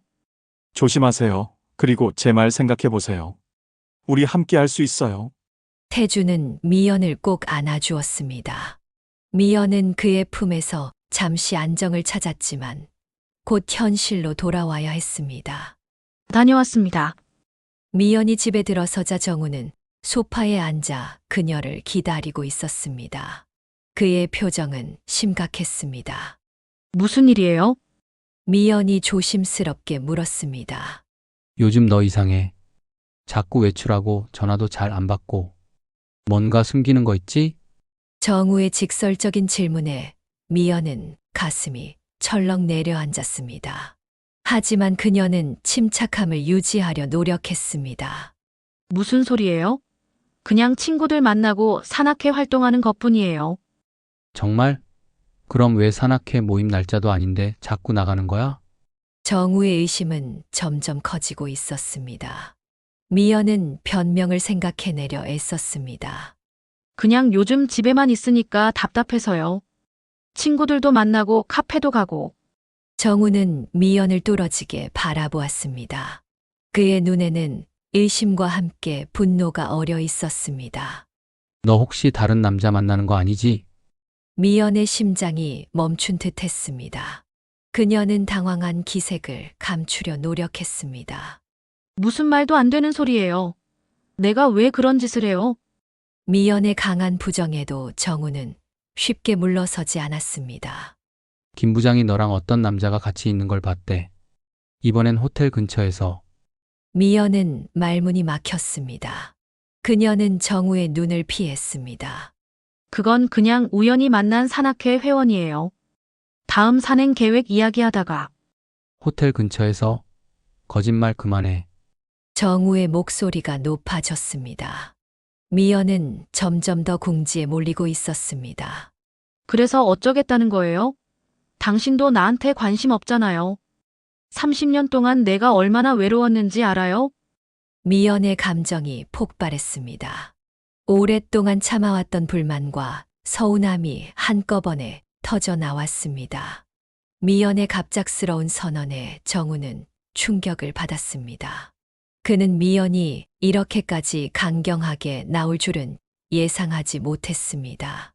[SPEAKER 3] 조심하세요. 그리고 제 말 생각해 보세요. 우리 함께 할 수 있어요.
[SPEAKER 1] 태준은 미연을 꼭 안아주었습니다. 미연은 그의 품에서 잠시 안정을 찾았지만 곧 현실로 돌아와야 했습니다.
[SPEAKER 2] 다녀왔습니다.
[SPEAKER 1] 미연이 집에 들어서자 정우는 소파에 앉아 그녀를 기다리고 있었습니다. 그의 표정은 심각했습니다.
[SPEAKER 2] 무슨 일이에요?
[SPEAKER 1] 미연이 조심스럽게 물었습니다.
[SPEAKER 5] 요즘 너 이상해. 자꾸 외출하고 전화도 잘 안 받고. 뭔가 숨기는 거 있지?
[SPEAKER 1] 정우의 직설적인 질문에 미연은 가슴이 철렁 내려앉았습니다. 하지만 그녀는 침착함을 유지하려 노력했습니다.
[SPEAKER 2] 무슨 소리예요? 그냥 친구들 만나고 산악회 활동하는 것뿐이에요.
[SPEAKER 5] 정말? 그럼 왜 산악회 모임 날짜도 아닌데 자꾸 나가는 거야?
[SPEAKER 1] 정우의 의심은 점점 커지고 있었습니다. 미연은 변명을 생각해내려 애썼습니다.
[SPEAKER 2] 그냥 요즘 집에만 있으니까 답답해서요. 친구들도 만나고 카페도 가고.
[SPEAKER 1] 정우는 미연을 뚫어지게 바라보았습니다. 그의 눈에는 의심과 함께 분노가 어려 있었습니다.
[SPEAKER 5] 너 혹시 다른 남자 만나는 거 아니지?
[SPEAKER 1] 미연의 심장이 멈춘 듯 했습니다. 그녀는 당황한 기색을 감추려 노력했습니다.
[SPEAKER 2] 무슨 말도 안 되는 소리예요. 내가 왜 그런 짓을 해요?
[SPEAKER 1] 미연의 강한 부정에도 정우는 쉽게 물러서지 않았습니다.
[SPEAKER 5] 김 부장이 너랑 어떤 남자가 같이 있는 걸 봤대. 이번엔 호텔 근처에서.
[SPEAKER 1] 미연은 말문이 막혔습니다. 그녀는 정우의 눈을 피했습니다.
[SPEAKER 2] 그건 그냥 우연히 만난 산악회 회원이에요. 다음 산행 계획 이야기하다가.
[SPEAKER 5] 호텔 근처에서. 거짓말 그만해.
[SPEAKER 1] 정우의 목소리가 높아졌습니다. 미연은 점점 더 궁지에 몰리고 있었습니다.
[SPEAKER 2] 그래서 어쩌겠다는 거예요? 당신도 나한테 관심 없잖아요. 30년 동안 내가 얼마나 외로웠는지 알아요?
[SPEAKER 1] 미연의 감정이 폭발했습니다. 오랫동안 참아왔던 불만과 서운함이 한꺼번에 터져 나왔습니다. 미연의 갑작스러운 선언에 정우는 충격을 받았습니다. 그는 미연이 이렇게까지 강경하게 나올 줄은 예상하지 못했습니다.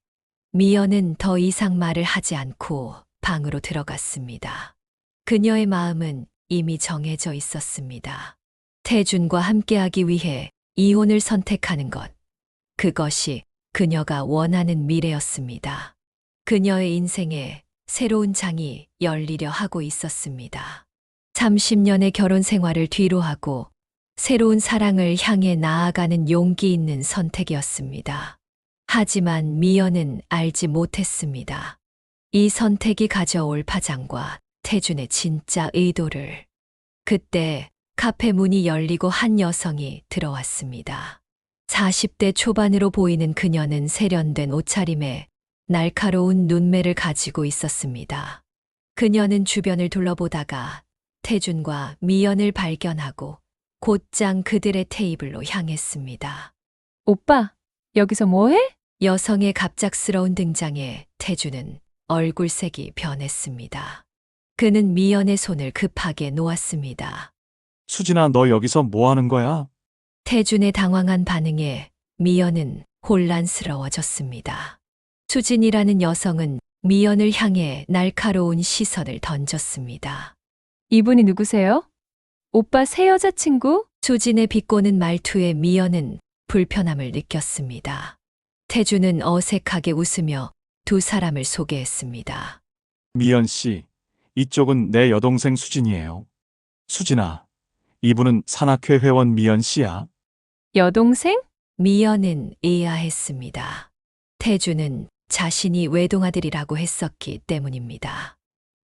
[SPEAKER 1] 미연은 더 이상 말을 하지 않고 방으로 들어갔습니다. 그녀의 마음은 이미 정해져 있었습니다. 태준과 함께하기 위해 이혼을 선택하는 것. 그것이 그녀가 원하는 미래였습니다. 그녀의 인생에 새로운 장이 열리려 하고 있었습니다. 30년의 결혼 생활을 뒤로하고 새로운 사랑을 향해 나아가는 용기 있는 선택이었습니다. 하지만 미연은 알지 못했습니다. 이 선택이 가져올 파장과 태준의 진짜 의도를. 그때 카페 문이 열리고 한 여성이 들어왔습니다. 40대 초반으로 보이는 그녀는 세련된 옷차림에 날카로운 눈매를 가지고 있었습니다. 그녀는 주변을 둘러보다가 태준과 미연을 발견하고 곧장 그들의 테이블로 향했습니다.
[SPEAKER 6] 오빠, 여기서 뭐해?
[SPEAKER 1] 여성의 갑작스러운 등장에 태준은 얼굴색이 변했습니다. 그는 미연의 손을 급하게 놓았습니다.
[SPEAKER 3] 수진아, 너 여기서 뭐 하는 거야?
[SPEAKER 1] 태준의 당황한 반응에 미연은 혼란스러워졌습니다. 수진이라는 여성은 미연을 향해 날카로운 시선을 던졌습니다.
[SPEAKER 6] 이분이 누구세요? 오빠 새 여자친구?
[SPEAKER 1] 수진의 비꼬는 말투에 미연은 불편함을 느꼈습니다. 태준은 어색하게 웃으며 두 사람을 소개했습니다.
[SPEAKER 3] 미연 씨, 이쪽은 내 여동생 수진이에요. 수진아, 이분은 산악회 회원 미연 씨야.
[SPEAKER 6] 여동생?
[SPEAKER 1] 미연은 의아했습니다. 태준은 자신이 외동아들이라고 했었기 때문입니다.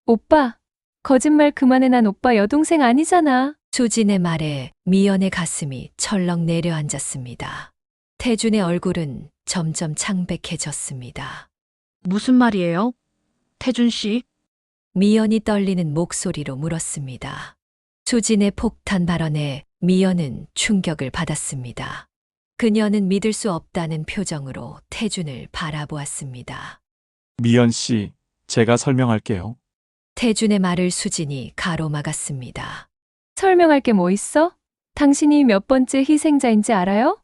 [SPEAKER 6] 오빠, 거짓말 그만해. 난 오빠 여동생 아니잖아.
[SPEAKER 1] 수진의 말에 미연의 가슴이 철렁 내려앉았습니다. 태준의 얼굴은 점점 창백해졌습니다.
[SPEAKER 2] 무슨 말이에요? 태준 씨?
[SPEAKER 1] 미연이 떨리는 목소리로 물었습니다. 수진의 폭탄 발언에 미연은 충격을 받았습니다. 그녀는 믿을 수 없다는 표정으로 태준을 바라보았습니다.
[SPEAKER 3] 미연 씨, 제가 설명할게요.
[SPEAKER 1] 태준의 말을 수진이 가로막았습니다.
[SPEAKER 6] 설명할 게 뭐 있어? 당신이 몇 번째 희생자인지 알아요?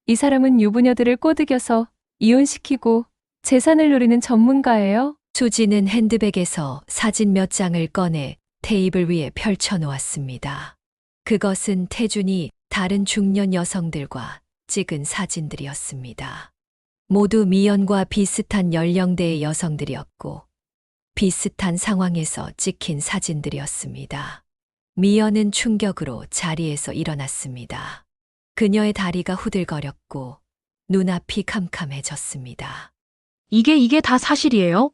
[SPEAKER 6] 이 사람은 유부녀들을 꼬드겨서 이혼시키고 재산을 노리는 전문가예요.
[SPEAKER 1] 수진은 핸드백에서 사진 몇 장을 꺼내 테이블 위에 펼쳐놓았습니다. 그것은 태준이 다른 중년 여성들과 찍은 사진들이었습니다. 모두 미연과 비슷한 연령대의 여성들이었고 비슷한 상황에서 찍힌 사진들이었습니다. 미연은 충격으로 자리에서 일어났습니다. 그녀의 다리가 후들거렸고 눈앞이 캄캄해졌습니다.
[SPEAKER 2] 이게 다 사실이에요?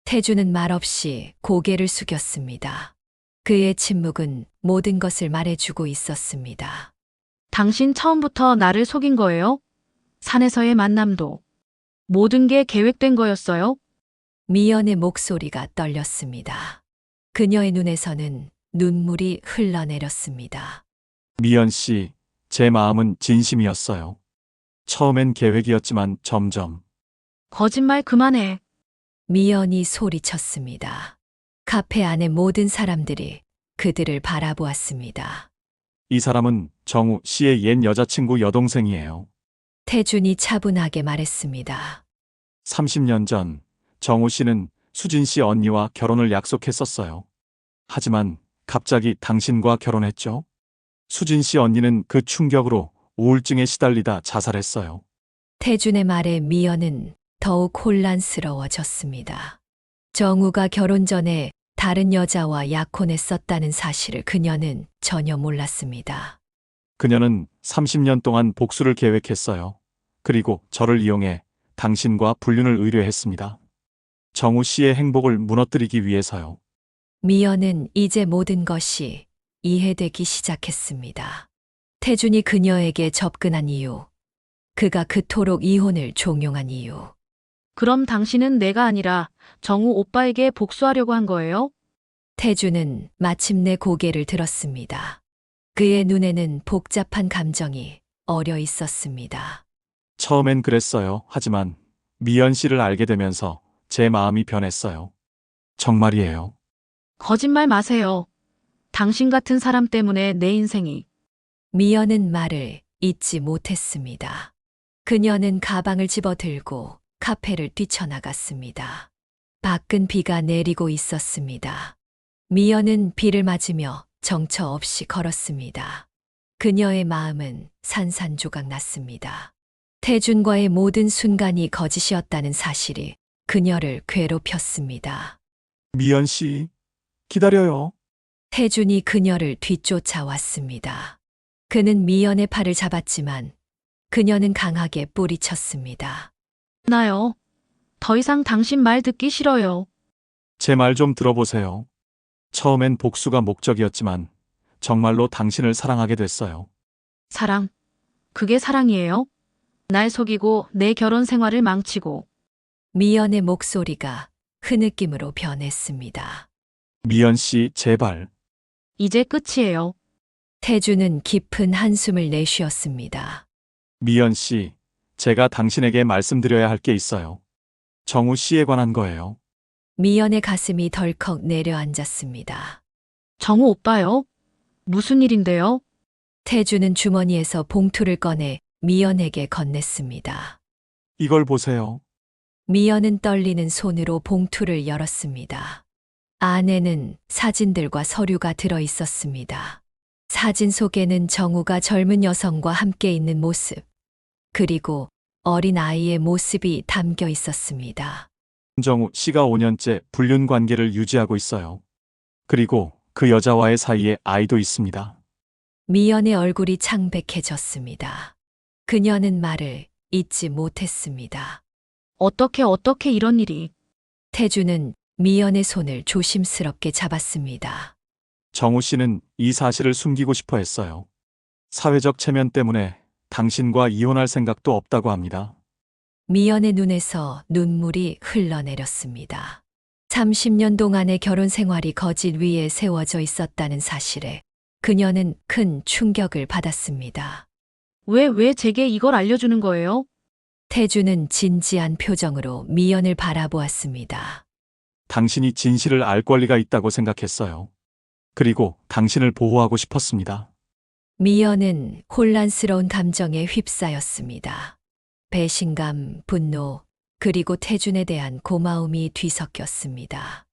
[SPEAKER 1] 태준은 말없이 고개를 숙였습니다. 그의 침묵은 모든 것을 말해주고 있었습니다.
[SPEAKER 2] 당신 처음부터 나를 속인 거예요? 산에서의 만남도. 모든 게 계획된 거였어요?
[SPEAKER 1] 미연의 목소리가 떨렸습니다. 그녀의 눈에서는 눈물이 흘러내렸습니다.
[SPEAKER 3] 미연 씨, 제 마음은 진심이었어요. 처음엔 계획이었지만 점점
[SPEAKER 2] 거짓말 그만해.
[SPEAKER 1] 미연이 소리쳤습니다. 카페 안의 모든 사람들이 그들을 바라보았습니다.
[SPEAKER 3] 이 사람은 정우 씨의 옛 여자친구 여동생이에요.
[SPEAKER 1] 태준이 차분하게 말했습니다.
[SPEAKER 3] 30년 전 정우 씨는 수진 씨 언니와 결혼을 약속했었어요. 하지만 갑자기 당신과 결혼했죠? 수진 씨 언니는 그 충격으로 우울증에 시달리다 자살했어요.
[SPEAKER 1] 태준의 말에 미연은 더욱 혼란스러워졌습니다. 정우가 결혼 전에 다른 여자와 약혼했었다는 사실을 그녀는 전혀 몰랐습니다.
[SPEAKER 3] 그녀는 30년 동안 복수를 계획했어요. 그리고 저를 이용해 당신과 불륜을 의뢰했습니다. 정우 씨의 행복을 무너뜨리기 위해서요.
[SPEAKER 1] 미연은 이제 모든 것이 이해되기 시작했습니다. 태준이 그녀에게 접근한 이유, 그가 그토록 이혼을 종용한 이유.
[SPEAKER 2] 그럼 당신은 내가 아니라 정우 오빠에게 복수하려고 한 거예요?
[SPEAKER 1] 태준은 마침내 고개를 들었습니다. 그의 눈에는 복잡한 감정이 어려 있었습니다.
[SPEAKER 3] 처음엔 그랬어요. 하지만 미연 씨를 알게 되면서 제 마음이 변했어요. 정말이에요.
[SPEAKER 2] 거짓말 마세요. 당신 같은 사람 때문에 내 인생이.
[SPEAKER 1] 미연은 말을 잇지 못했습니다. 그녀는 가방을 집어들고 카페를 뛰쳐나갔습니다. 밖은 비가 내리고 있었습니다. 미연은 비를 맞으며 정처 없이 걸었습니다. 그녀의 마음은 산산조각 났습니다. 태준과의 모든 순간이 거짓이었다는 사실이 그녀를 괴롭혔습니다.
[SPEAKER 3] 미연 씨, 기다려요.
[SPEAKER 1] 태준이 그녀를 뒤쫓아왔습니다. 그는 미연의 팔을 잡았지만 그녀는 강하게 뿌리쳤습니다.
[SPEAKER 2] 나요. 더 이상 당신 말 듣기 싫어요.
[SPEAKER 3] 제 말 좀 들어보세요. 처음엔 복수가 목적이었지만 정말로 당신을 사랑하게 됐어요.
[SPEAKER 2] 사랑. 그게 사랑이에요? 날 속이고 내 결혼 생활을 망치고.
[SPEAKER 1] 미연의 목소리가 흐느낌으로 변했습니다.
[SPEAKER 3] 미연 씨, 제발.
[SPEAKER 2] 이제 끝이에요.
[SPEAKER 1] 태준은 깊은 한숨을 내쉬었습니다.
[SPEAKER 3] 미연 씨, 제가 당신에게 말씀드려야 할 게 있어요. 정우 씨에 관한 거예요.
[SPEAKER 1] 미연의 가슴이 덜컥 내려앉았습니다.
[SPEAKER 2] 정우 오빠요? 무슨 일인데요?
[SPEAKER 1] 태준은 주머니에서 봉투를 꺼내 미연에게 건넸습니다.
[SPEAKER 3] 이걸 보세요.
[SPEAKER 1] 미연은 떨리는 손으로 봉투를 열었습니다. 안에는 사진들과 서류가 들어 있었습니다. 사진 속에는 정우가 젊은 여성과 함께 있는 모습, 그리고 어린 아이의 모습이 담겨 있었습니다.
[SPEAKER 3] 정우 씨가 5년째 불륜 관계를 유지하고 있어요. 그리고 그 여자와의 사이에 아이도 있습니다.
[SPEAKER 1] 미연의 얼굴이 창백해졌습니다. 그녀는 말을 잇지 못했습니다.
[SPEAKER 2] 어떻게 이런 일이.
[SPEAKER 1] 태주는 미연의 손을 조심스럽게 잡았습니다.
[SPEAKER 3] 정우 씨는 이 사실을 숨기고 싶어 했어요. 사회적 체면 때문에 당신과 이혼할 생각도 없다고 합니다.
[SPEAKER 1] 미연의 눈에서 눈물이 흘러내렸습니다. 30년 동안의 결혼 생활이 거짓 위에 세워져 있었다는 사실에 그녀는 큰 충격을 받았습니다.
[SPEAKER 2] 왜 제게 이걸 알려주는 거예요?
[SPEAKER 1] 태주는 진지한 표정으로 미연을 바라보았습니다.
[SPEAKER 3] 당신이 진실을 알 권리가 있다고 생각했어요. 그리고 당신을 보호하고 싶었습니다.
[SPEAKER 1] 미연은 혼란스러운 감정에 휩싸였습니다. 배신감, 분노, 그리고 태준에 대한 고마움이 뒤섞였습니다.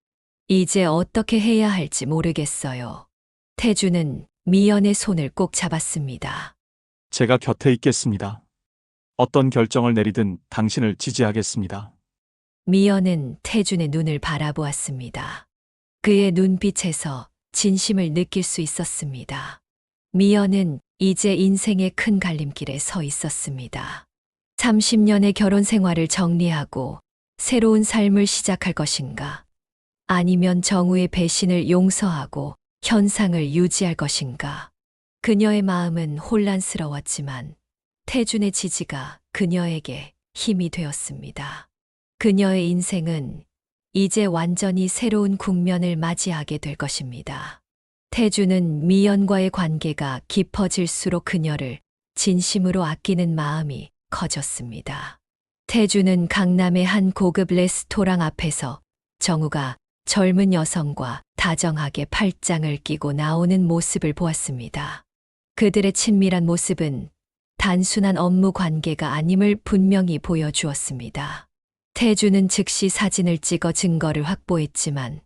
[SPEAKER 1] 이제 어떻게 해야 할지 모르겠어요. 태준은 미연의 손을 꼭 잡았습니다.
[SPEAKER 3] 제가 곁에 있겠습니다. 어떤 결정을 내리든 당신을 지지하겠습니다.
[SPEAKER 1] 미연은 태준의 눈을 바라보았습니다. 그의 눈빛에서 진심을 느낄 수 있었습니다. 미연은 이제 인생의 큰 갈림길에 서 있었습니다. 30년의 결혼 생활을 정리하고 새로운 삶을 시작할 것인가? 아니면 정우의 배신을 용서하고 현상을 유지할 것인가? 그녀의 마음은 혼란스러웠지만 태준의 지지가 그녀에게 힘이 되었습니다. 그녀의 인생은 이제 완전히 새로운 국면을 맞이하게 될 것입니다. 태준은 미연과의 관계가 깊어질수록 그녀를 진심으로 아끼는 마음이 커졌습니다. 태준은 강남의 한 고급 레스토랑 앞에서 정우가 젊은 여성과 다정하게 팔짱을 끼고 나오는 모습을 보았습니다. 그들의 친밀한 모습은 단순한 업무 관계가 아님을 분명히 보여주었습니다. 태준은 즉시 사진을 찍어 증거를 확보했지만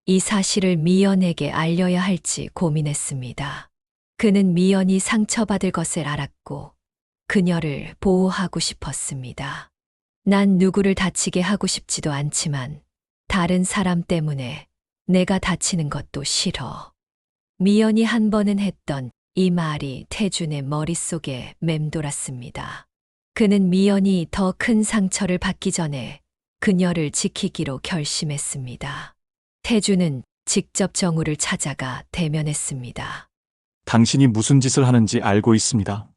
[SPEAKER 1] 이 사실을 미연에게 알려야 할지 고민했습니다. 그는 미연이 상처받을 것을 알았고 그녀를 보호하고 싶었습니다. 난 누구를 다치게 하고 싶지도 않지만 다른 사람 때문에 내가 다치는 것도 싫어. 미연이 한 번은 했던 이 말이 태준의 머릿속에 맴돌았습니다. 그는 미연이 더 큰 상처를 받기 전에 그녀를 지키기로 결심했습니다. 태준은 직접 정우를 찾아가 대면했습니다.
[SPEAKER 3] 당신이 무슨 짓을 하는지 알고 있습니다.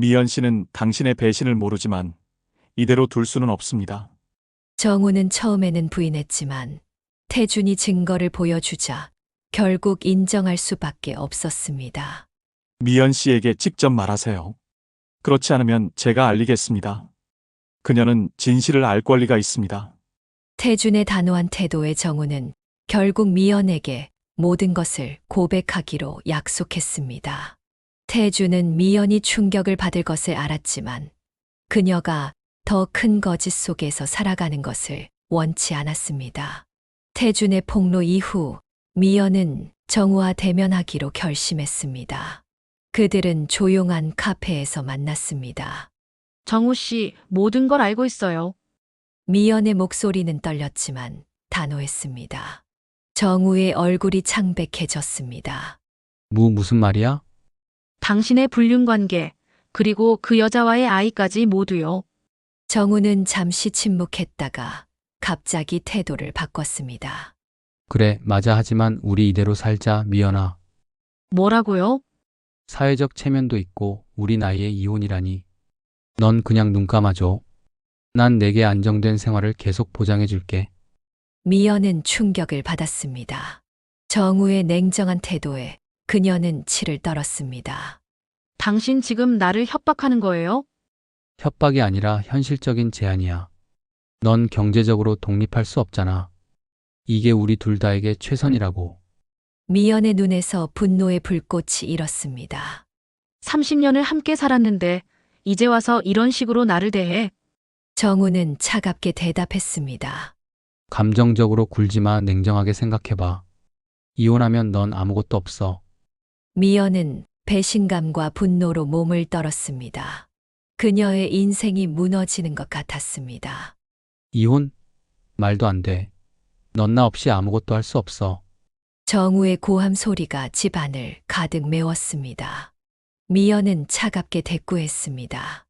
[SPEAKER 3] 미연 씨는 당신의 배신을 모르지만 이대로 둘 수는 없습니다.
[SPEAKER 1] 정우는 처음에는 부인했지만 태준이 증거를 보여주자 결국 인정할 수밖에 없었습니다.
[SPEAKER 3] 미연 씨에게 직접 말하세요. 그렇지 않으면 제가 알리겠습니다. 그녀는 진실을 알 권리가 있습니다.
[SPEAKER 1] 태준의 단호한 태도에 정우는 결국 미연에게 모든 것을 고백하기로 약속했습니다. 태준은 미연이 충격을 받을 것을 알았지만 그녀가 더 큰 거짓 속에서 살아가는 것을 원치 않았습니다. 태준의 폭로 이후 미연은 정우와 대면하기로 결심했습니다. 그들은 조용한 카페에서 만났습니다.
[SPEAKER 2] 정우 씨, 모든 걸 알고 있어요.
[SPEAKER 1] 미연의 목소리는 떨렸지만 단호했습니다. 정우의 얼굴이 창백해졌습니다.
[SPEAKER 5] 무슨 말이야?
[SPEAKER 2] 당신의 불륜 관계, 그리고 그 여자와의 아이까지 모두요.
[SPEAKER 1] 정우는 잠시 침묵했다가 갑자기 태도를 바꿨습니다.
[SPEAKER 5] 그래, 맞아. 하지만 우리 이대로 살자, 미연아.
[SPEAKER 2] 뭐라고요?
[SPEAKER 5] 사회적 체면도 있고 우리 나이에 이혼이라니. 넌 그냥 눈 감아줘. 난 내게 안정된 생활을 계속 보장해줄게.
[SPEAKER 1] 미연은 충격을 받았습니다. 정우의 냉정한 태도에 그녀는 치를 떨었습니다.
[SPEAKER 2] 당신 지금 나를 협박하는 거예요?
[SPEAKER 5] 협박이 아니라 현실적인 제안이야. 넌 경제적으로 독립할 수 없잖아. 이게 우리 둘 다에게 최선이라고.
[SPEAKER 1] 미연의 눈에서 분노의 불꽃이 일었습니다.
[SPEAKER 2] 30년을 함께 살았는데 이제 와서 이런 식으로 나를 대해.
[SPEAKER 1] 정우는 차갑게 대답했습니다.
[SPEAKER 5] 감정적으로 굴지 마. 냉정하게 생각해봐. 이혼하면 넌 아무것도 없어.
[SPEAKER 1] 미연은 배신감과 분노로 몸을 떨었습니다. 그녀의 인생이 무너지는 것 같았습니다.
[SPEAKER 5] 이혼? 말도 안 돼. 넌 나 없이 아무것도 할 수 없어.
[SPEAKER 1] 정우의 고함 소리가 집안을 가득 메웠습니다. 미연은 차갑게 대꾸했습니다.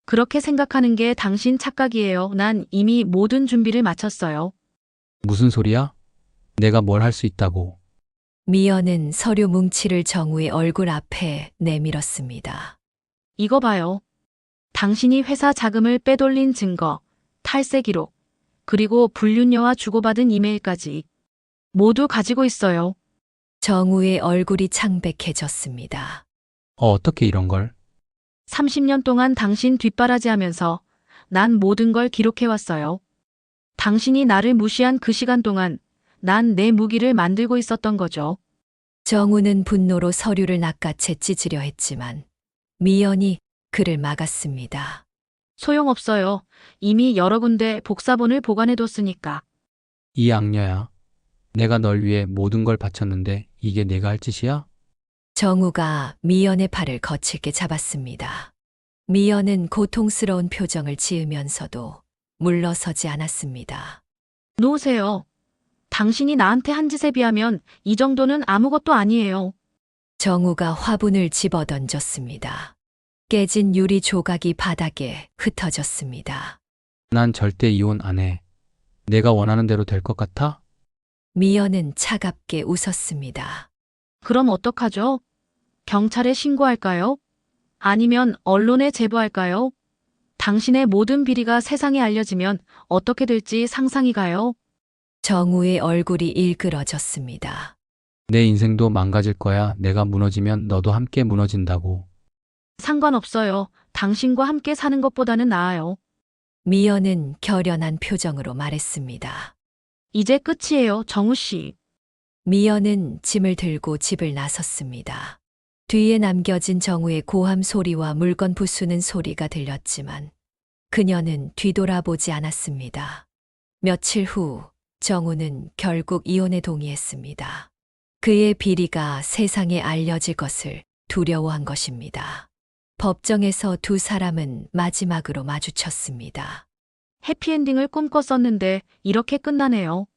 [SPEAKER 2] 그렇게 생각하는 게 당신 착각이에요. 난 이미 모든 준비를 마쳤어요.
[SPEAKER 5] 무슨 소리야? 내가 뭘 할 수 있다고.
[SPEAKER 1] 미연은 서류 뭉치를 정우의 얼굴 앞에 내밀었습니다.
[SPEAKER 2] 이거 봐요. 당신이 회사 자금을 빼돌린 증거, 탈세 기록, 그리고 불륜녀와 주고받은 이메일까지 모두 가지고 있어요.
[SPEAKER 1] 정우의 얼굴이 창백해졌습니다.
[SPEAKER 5] 어떻게 이런 걸?
[SPEAKER 2] 30년 동안 당신 뒷바라지하면서 난 모든 걸 기록해왔어요. 당신이 나를 무시한 그 시간 동안 난 내 무기를 만들고 있었던 거죠.
[SPEAKER 1] 정우는 분노로 서류를 낚아채 찢으려 했지만 미연이 그를 막았습니다.
[SPEAKER 2] 소용없어요. 이미 여러 군데 복사본을 보관해뒀으니까.
[SPEAKER 5] 이 악녀야. 내가 널 위해 모든 걸 바쳤는데 이게 내가 할 짓이야?
[SPEAKER 1] 정우가 미연의 팔을 거칠게 잡았습니다. 미연은 고통스러운 표정을 지으면서도 물러서지 않았습니다.
[SPEAKER 2] 놓으세요. 당신이 나한테 한 짓에 비하면 이 정도는 아무것도 아니에요.
[SPEAKER 1] 정우가 화분을 집어던졌습니다. 깨진 유리 조각이 바닥에 흩어졌습니다.
[SPEAKER 5] 난 절대 이혼 안 해. 내가 원하는 대로 될 것 같아?
[SPEAKER 1] 미연은 차갑게 웃었습니다.
[SPEAKER 2] 그럼 어떡하죠? 경찰에 신고할까요? 아니면 언론에 제보할까요? 당신의 모든 비리가 세상에 알려지면 어떻게 될지 상상이 가요.
[SPEAKER 1] 정우의 얼굴이 일그러졌습니다.
[SPEAKER 5] 내 인생도 망가질 거야. 내가 무너지면 너도 함께 무너진다고.
[SPEAKER 2] 상관없어요. 당신과 함께 사는 것보다는 나아요.
[SPEAKER 1] 미연은 결연한 표정으로 말했습니다.
[SPEAKER 2] 이제 끝이에요, 정우 씨.
[SPEAKER 1] 미연은 짐을 들고 집을 나섰습니다. 뒤에 남겨진 정우의 고함 소리와 물건 부수는 소리가 들렸지만 그녀는 뒤돌아보지 않았습니다. 며칠 후 정우는 결국 이혼에 동의했습니다. 그의 비리가 세상에 알려질 것을 두려워한 것입니다. 법정에서 두 사람은 마지막으로 마주쳤습니다.
[SPEAKER 2] 해피엔딩을 꿈꿨었는데 이렇게 끝나네요.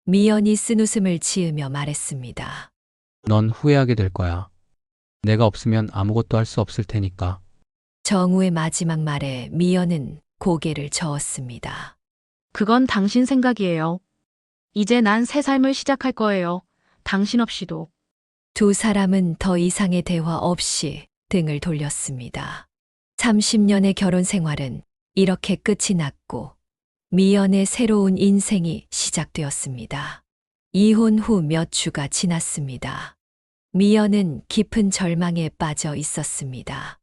[SPEAKER 1] 미연이 쓴웃음을 지으며 말했습니다.
[SPEAKER 5] 넌 후회하게 될 거야. 내가 없으면 아무것도 할 수 없을 테니까.
[SPEAKER 1] 정우의 마지막 말에 미연은 고개를 저었습니다.
[SPEAKER 2] 그건 당신 생각이에요. 이제 난 새 삶을 시작할 거예요. 당신 없이도.
[SPEAKER 1] 두 사람은 더 이상의 대화 없이 등을 돌렸습니다. 30년의 결혼 생활은 이렇게 끝이 났고 미연의 새로운 인생이 시작되었습니다. 이혼 후 몇 주가 지났습니다. 미연은 깊은 절망에 빠져 있었습니다.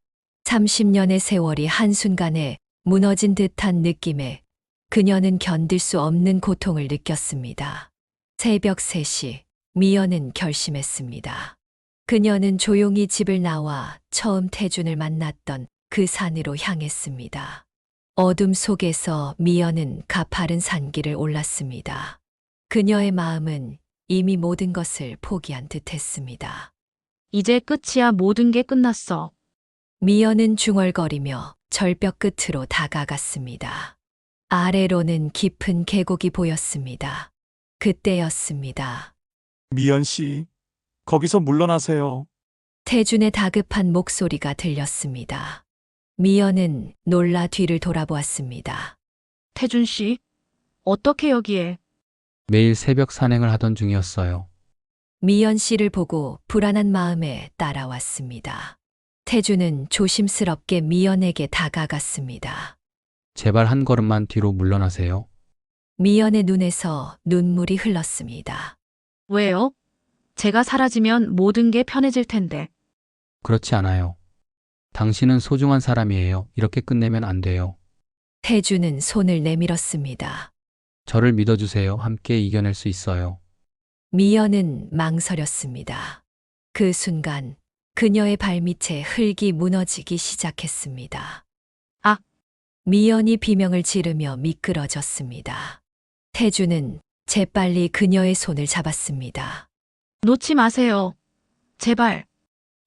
[SPEAKER 1] 30년의 세월이 한순간에 무너진 듯한 느낌에 그녀는 견딜 수 없는 고통을 느꼈습니다. 새벽 3시, 미연은 결심했습니다. 그녀는 조용히 집을 나와 처음 태준을 만났던 그 산으로 향했습니다. 어둠 속에서 미연은 가파른 산길을 올랐습니다. 그녀의 마음은 이미 모든 것을 포기한 듯 했습니다.
[SPEAKER 2] 이제 끝이야. 모든 게 끝났어.
[SPEAKER 1] 미연은 중얼거리며 절벽 끝으로 다가갔습니다. 아래로는 깊은 계곡이 보였습니다. 그때였습니다.
[SPEAKER 3] 미연 씨, 거기서 물러나세요.
[SPEAKER 1] 태준의 다급한 목소리가 들렸습니다. 미연은 놀라 뒤를 돌아보았습니다.
[SPEAKER 2] 태준 씨, 어떻게 여기에?
[SPEAKER 5] 매일 새벽 산행을 하던 중이었어요.
[SPEAKER 1] 미연 씨를 보고 불안한 마음에 따라왔습니다. 태준은 조심스럽게 미연에게 다가갔습니다.
[SPEAKER 5] 제발 한 걸음만 뒤로 물러나세요.
[SPEAKER 1] 미연의 눈에서 눈물이 흘렀습니다.
[SPEAKER 2] 왜요? 제가 사라지면 모든 게 편해질 텐데.
[SPEAKER 5] 그렇지 않아요. 당신은 소중한 사람이에요. 이렇게 끝내면 안 돼요.
[SPEAKER 1] 태준은 손을 내밀었습니다.
[SPEAKER 5] 저를 믿어주세요. 함께 이겨낼 수 있어요.
[SPEAKER 1] 미연은 망설였습니다. 그 순간 그녀의 발밑에 흙이 무너지기 시작했습니다.
[SPEAKER 2] 아!
[SPEAKER 1] 미연이 비명을 지르며 미끄러졌습니다. 태준은 재빨리 그녀의 손을 잡았습니다.
[SPEAKER 2] 놓지 마세요. 제발.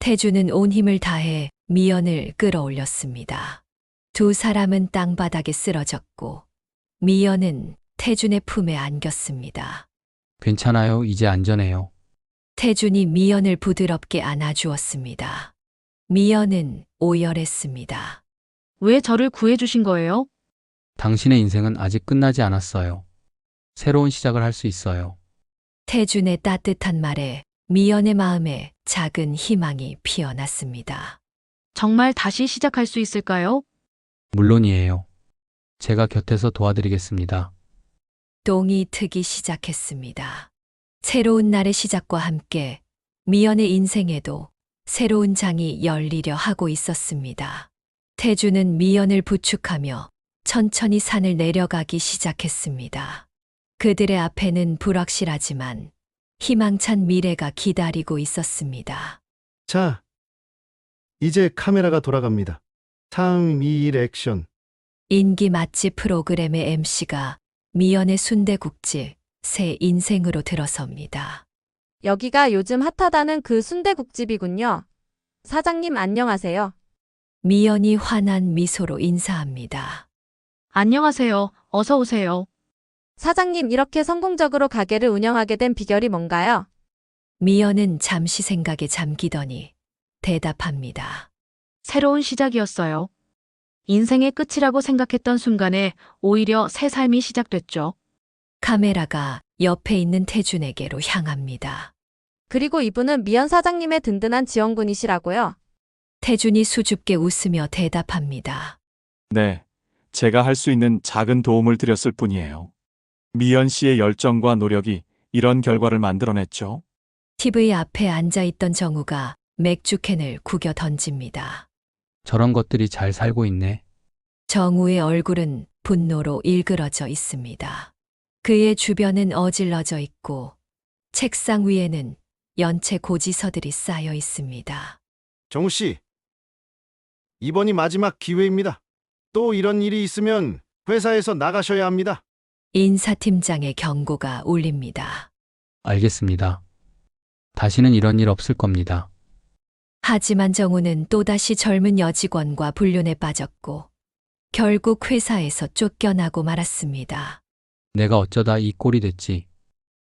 [SPEAKER 1] 태준은 온 힘을 다해 미연을 끌어올렸습니다. 두 사람은 땅바닥에 쓰러졌고 미연은 태준의 품에 안겼습니다.
[SPEAKER 5] 괜찮아요. 이제 안전해요.
[SPEAKER 1] 태준이 미연을 부드럽게 안아주었습니다. 미연은 오열했습니다.
[SPEAKER 2] 왜 저를 구해주신 거예요?
[SPEAKER 5] 당신의 인생은 아직 끝나지 않았어요. 새로운 시작을 할 수 있어요.
[SPEAKER 1] 태준의 따뜻한 말에 미연의 마음에 작은 희망이 피어났습니다.
[SPEAKER 2] 정말 다시 시작할 수 있을까요?
[SPEAKER 5] 물론이에요. 제가 곁에서 도와드리겠습니다.
[SPEAKER 1] 똥이 트기 시작했습니다. 새로운 날의 시작과 함께 미연의 인생에도 새로운 장이 열리려 하고 있었습니다. 태주는 미연을 부축하며 천천히 산을 내려가기 시작했습니다. 그들의 앞에는 불확실하지만 희망찬 미래가 기다리고 있었습니다.
[SPEAKER 7] 자, 이제 카메라가 돌아갑니다. 3, 2, 1 액션.
[SPEAKER 1] 인기 맛집 프로그램의 MC가 미연의 순대국집 새 인생으로 들어섭니다.
[SPEAKER 8] 여기가 요즘 핫하다는 그 순대국집이군요. 사장님 안녕하세요.
[SPEAKER 1] 미연이 환한 미소로 인사합니다.
[SPEAKER 2] 안녕하세요. 어서 오세요.
[SPEAKER 8] 사장님 이렇게 성공적으로 가게를 운영하게 된 비결이 뭔가요?
[SPEAKER 1] 미연은 잠시 생각에 잠기더니 대답합니다.
[SPEAKER 2] 새로운 시작이었어요. 인생의 끝이라고 생각했던 순간에 오히려 새 삶이 시작됐죠.
[SPEAKER 1] 카메라가 옆에 있는 태준에게로 향합니다.
[SPEAKER 8] 그리고 이분은 미연 사장님의 든든한 지원군이시라고요.
[SPEAKER 1] 태준이 수줍게 웃으며 대답합니다.
[SPEAKER 3] 네, 제가 할 수 있는 작은 도움을 드렸을 뿐이에요. 미연 씨의 열정과 노력이 이런 결과를 만들어냈죠.
[SPEAKER 1] TV 앞에 앉아있던 정우가 맥주캔을 구겨 던집니다.
[SPEAKER 5] 저런 것들이 잘 살고 있네.
[SPEAKER 1] 정우의 얼굴은 분노로 일그러져 있습니다. 그의 주변은 어질러져 있고 책상 위에는 연체 고지서들이 쌓여 있습니다.
[SPEAKER 7] 정우 씨, 이번이 마지막 기회입니다. 또 이런 일이 있으면 회사에서 나가셔야 합니다.
[SPEAKER 1] 인사팀장의 경고가 울립니다.
[SPEAKER 5] 알겠습니다. 다시는 이런 일 없을 겁니다.
[SPEAKER 1] 하지만 정우는 또다시 젊은 여직원과 불륜에 빠졌고 결국 회사에서 쫓겨나고 말았습니다.
[SPEAKER 5] 내가 어쩌다 이 꼴이 됐지.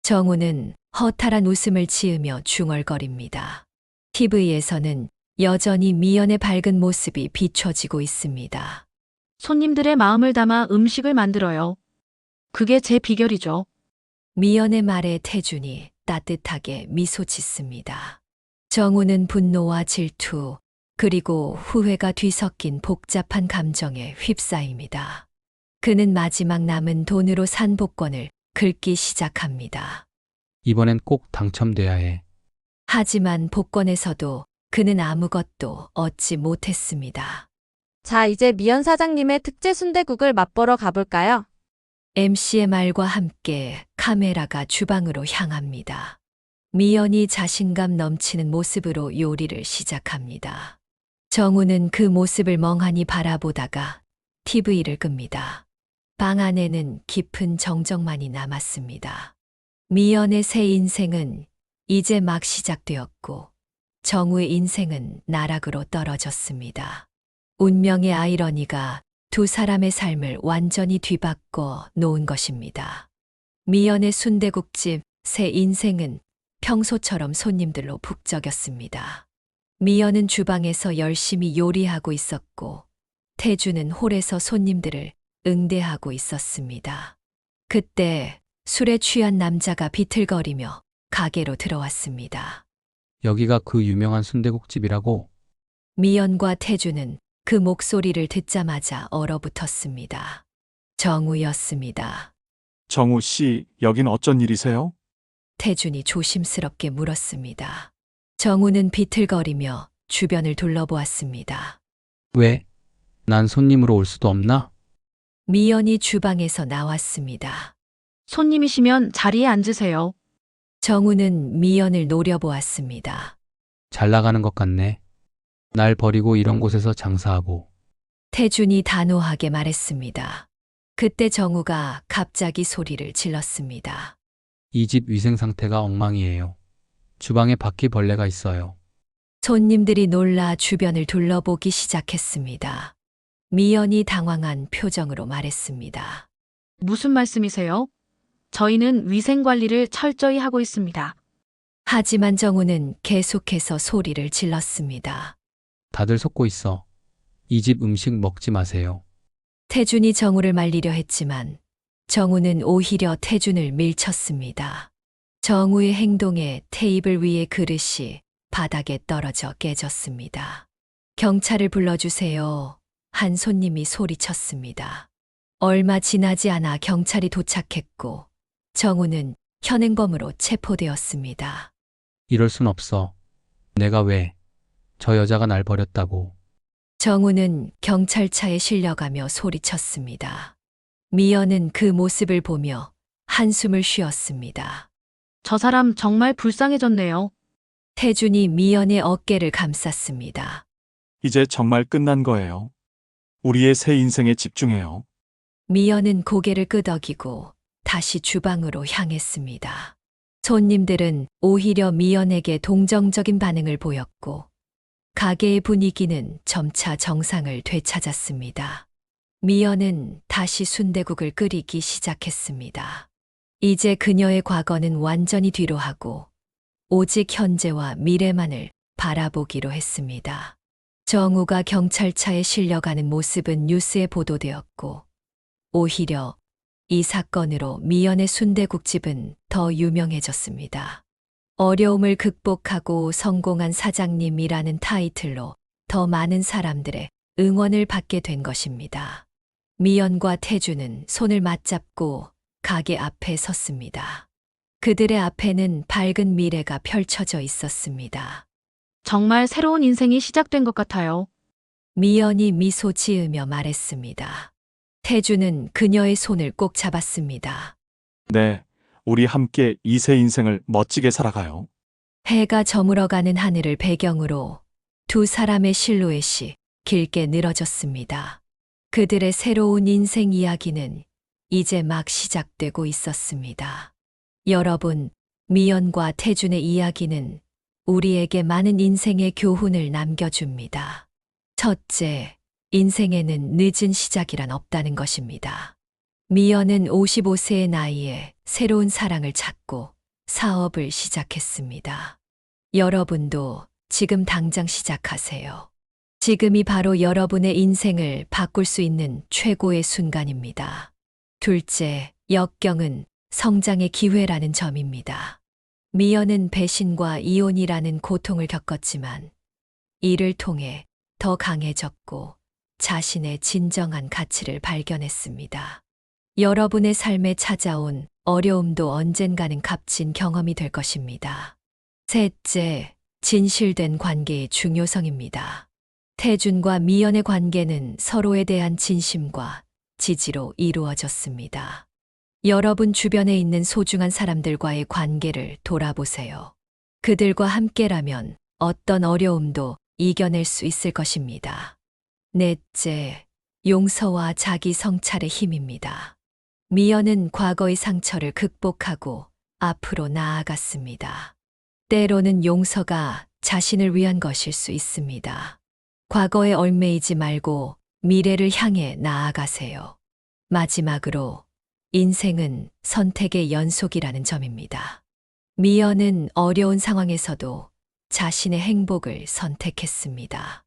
[SPEAKER 1] 정우는 허탈한 웃음을 지으며 중얼거립니다. TV에서는 여전히 미연의 밝은 모습이 비춰지고 있습니다.
[SPEAKER 2] 손님들의 마음을 담아 음식을 만들어요. 그게 제 비결이죠.
[SPEAKER 1] 미연의 말에 태준이 따뜻하게 미소 짓습니다. 정우는 분노와 질투, 그리고 후회가 뒤섞인 복잡한 감정에 휩싸입니다. 그는 마지막 남은 돈으로 산 복권을 긁기 시작합니다.
[SPEAKER 5] 이번엔 꼭 당첨돼야 해.
[SPEAKER 1] 하지만 복권에서도 그는 아무것도 얻지 못했습니다.
[SPEAKER 8] 자, 이제 미연 사장님의 특제 순대국을 맛보러 가볼까요?
[SPEAKER 1] MC의 말과 함께 카메라가 주방으로 향합니다. 미연이 자신감 넘치는 모습으로 요리를 시작합니다. 정우는 그 모습을 멍하니 바라보다가 TV를 끕니다. 방 안에는 깊은 정적만이 남았습니다. 미연의 새 인생은 이제 막 시작되었고 정우의 인생은 나락으로 떨어졌습니다. 운명의 아이러니가 두 사람의 삶을 완전히 뒤바꿔 놓은 것입니다. 미연의 순대국집 새 인생은 평소처럼 손님들로 북적였습니다. 미연은 주방에서 열심히 요리하고 있었고 태주는 홀에서 손님들을 응대하고 있었습니다. 그때 술에 취한 남자가 비틀거리며 가게로 들어왔습니다.
[SPEAKER 5] 여기가 그 유명한 순대국집이라고?
[SPEAKER 1] 미연과 태주는 그 목소리를 듣자마자 얼어붙었습니다. 정우였습니다.
[SPEAKER 3] 정우 씨, 여긴 어쩐 일이세요?
[SPEAKER 1] 태준이 조심스럽게 물었습니다. 정우는 비틀거리며 주변을 둘러보았습니다.
[SPEAKER 5] 왜? 난 손님으로 올 수도 없나?
[SPEAKER 1] 미연이 주방에서 나왔습니다.
[SPEAKER 2] 손님이시면 자리에 앉으세요.
[SPEAKER 1] 정우는 미연을 노려보았습니다.
[SPEAKER 5] 잘 나가는 것 같네. 날 버리고 이런 곳에서 장사하고.
[SPEAKER 1] 태준이 단호하게 말했습니다. 그때 정우가 갑자기 소리를 질렀습니다.
[SPEAKER 5] 이 집 위생 상태가 엉망이에요. 주방에 바퀴벌레가 있어요.
[SPEAKER 1] 손님들이 놀라 주변을 둘러보기 시작했습니다. 미연이 당황한 표정으로 말했습니다.
[SPEAKER 2] 무슨 말씀이세요? 저희는 위생 관리를 철저히 하고 있습니다.
[SPEAKER 1] 하지만 정우는 계속해서 소리를 질렀습니다.
[SPEAKER 5] 다들 속고 있어. 이 집 음식 먹지 마세요.
[SPEAKER 1] 태준이 정우를 말리려 했지만 정우는 오히려 태준을 밀쳤습니다. 정우의 행동에 테이블 위의 그릇이 바닥에 떨어져 깨졌습니다. 경찰을 불러주세요. 한 손님이 소리쳤습니다. 얼마 지나지 않아 경찰이 도착했고 정우는 현행범으로 체포되었습니다.
[SPEAKER 5] 이럴 순 없어. 내가 왜? 저 여자가 날 버렸다고.
[SPEAKER 1] 정우는 경찰차에 실려가며 소리쳤습니다. 미연은 그 모습을 보며 한숨을 쉬었습니다.
[SPEAKER 2] 저 사람 정말 불쌍해졌네요.
[SPEAKER 1] 태준이 미연의 어깨를 감쌌습니다.
[SPEAKER 3] 이제 정말 끝난 거예요. 우리의 새 인생에 집중해요.
[SPEAKER 1] 미연은 고개를 끄덕이고 다시 주방으로 향했습니다. 손님들은 오히려 미연에게 동정적인 반응을 보였고 가게의 분위기는 점차 정상을 되찾았습니다. 미연은 다시 순대국을 끓이기 시작했습니다. 이제 그녀의 과거는 완전히 뒤로 하고 오직 현재와 미래만을 바라보기로 했습니다. 정우가 경찰차에 실려가는 모습은 뉴스에 보도되었고 오히려 이 사건으로 미연의 순대국집은 더 유명해졌습니다. 어려움을 극복하고 성공한 사장님이라는 타이틀로 더 많은 사람들의 응원을 받게 된 것입니다. 미연과 태준은 손을 맞잡고 가게 앞에 섰습니다. 그들의 앞에는 밝은 미래가 펼쳐져 있었습니다.
[SPEAKER 2] 정말 새로운 인생이 시작된 것 같아요.
[SPEAKER 1] 미연이 미소 지으며 말했습니다. 태준은 그녀의 손을 꼭 잡았습니다.
[SPEAKER 3] 네, 우리 함께 이 새 인생을 멋지게 살아가요.
[SPEAKER 1] 해가 저물어가는 하늘을 배경으로 두 사람의 실루엣이 길게 늘어졌습니다. 그들의 새로운 인생 이야기는 이제 막 시작되고 있었습니다. 여러분, 미연과 태준의 이야기는 우리에게 많은 인생의 교훈을 남겨줍니다. 첫째, 인생에는 늦은 시작이란 없다는 것입니다. 미연은 55세의 나이에 새로운 사랑을 찾고 사업을 시작했습니다. 여러분도 지금 당장 시작하세요. 지금이 바로 여러분의 인생을 바꿀 수 있는 최고의 순간입니다. 둘째, 역경은 성장의 기회라는 점입니다. 미연은 배신과 이혼이라는 고통을 겪었지만 이를 통해 더 강해졌고 자신의 진정한 가치를 발견했습니다. 여러분의 삶에 찾아온 어려움도 언젠가는 값진 경험이 될 것입니다. 셋째, 진실된 관계의 중요성입니다. 태준과 미연의 관계는 서로에 대한 진심과 지지로 이루어졌습니다. 여러분 주변에 있는 소중한 사람들과의 관계를 돌아보세요. 그들과 함께라면 어떤 어려움도 이겨낼 수 있을 것입니다. 넷째, 용서와 자기 성찰의 힘입니다. 미연은 과거의 상처를 극복하고 앞으로 나아갔습니다. 때로는 용서가 자신을 위한 것일 수 있습니다. 과거에 얽매이지 말고 미래를 향해 나아가세요. 마지막으로 인생은 선택의 연속이라는 점입니다. 미연은 어려운 상황에서도 자신의 행복을 선택했습니다.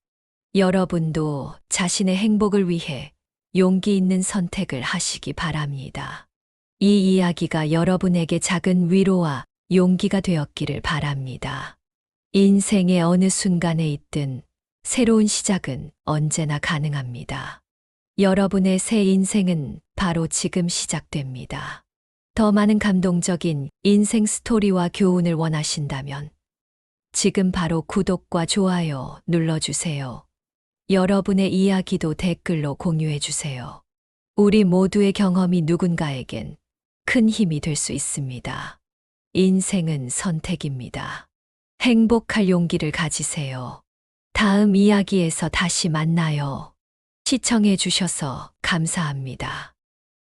[SPEAKER 1] 여러분도 자신의 행복을 위해 용기 있는 선택을 하시기 바랍니다. 이 이야기가 여러분에게 작은 위로와 용기가 되었기를 바랍니다. 인생의 어느 순간에 있든 새로운 시작은 언제나 가능합니다. 여러분의 새 인생은 바로 지금 시작됩니다. 더 많은 감동적인 인생 스토리와 교훈을 원하신다면 지금 바로 구독과 좋아요 눌러주세요. 여러분의 이야기도 댓글로 공유해주세요. 우리 모두의 경험이 누군가에겐 큰 힘이 될 수 있습니다. 인생은 선택입니다. 행복할 용기를 가지세요. 다음 이야기에서 다시 만나요. 시청해 주셔서 감사합니다.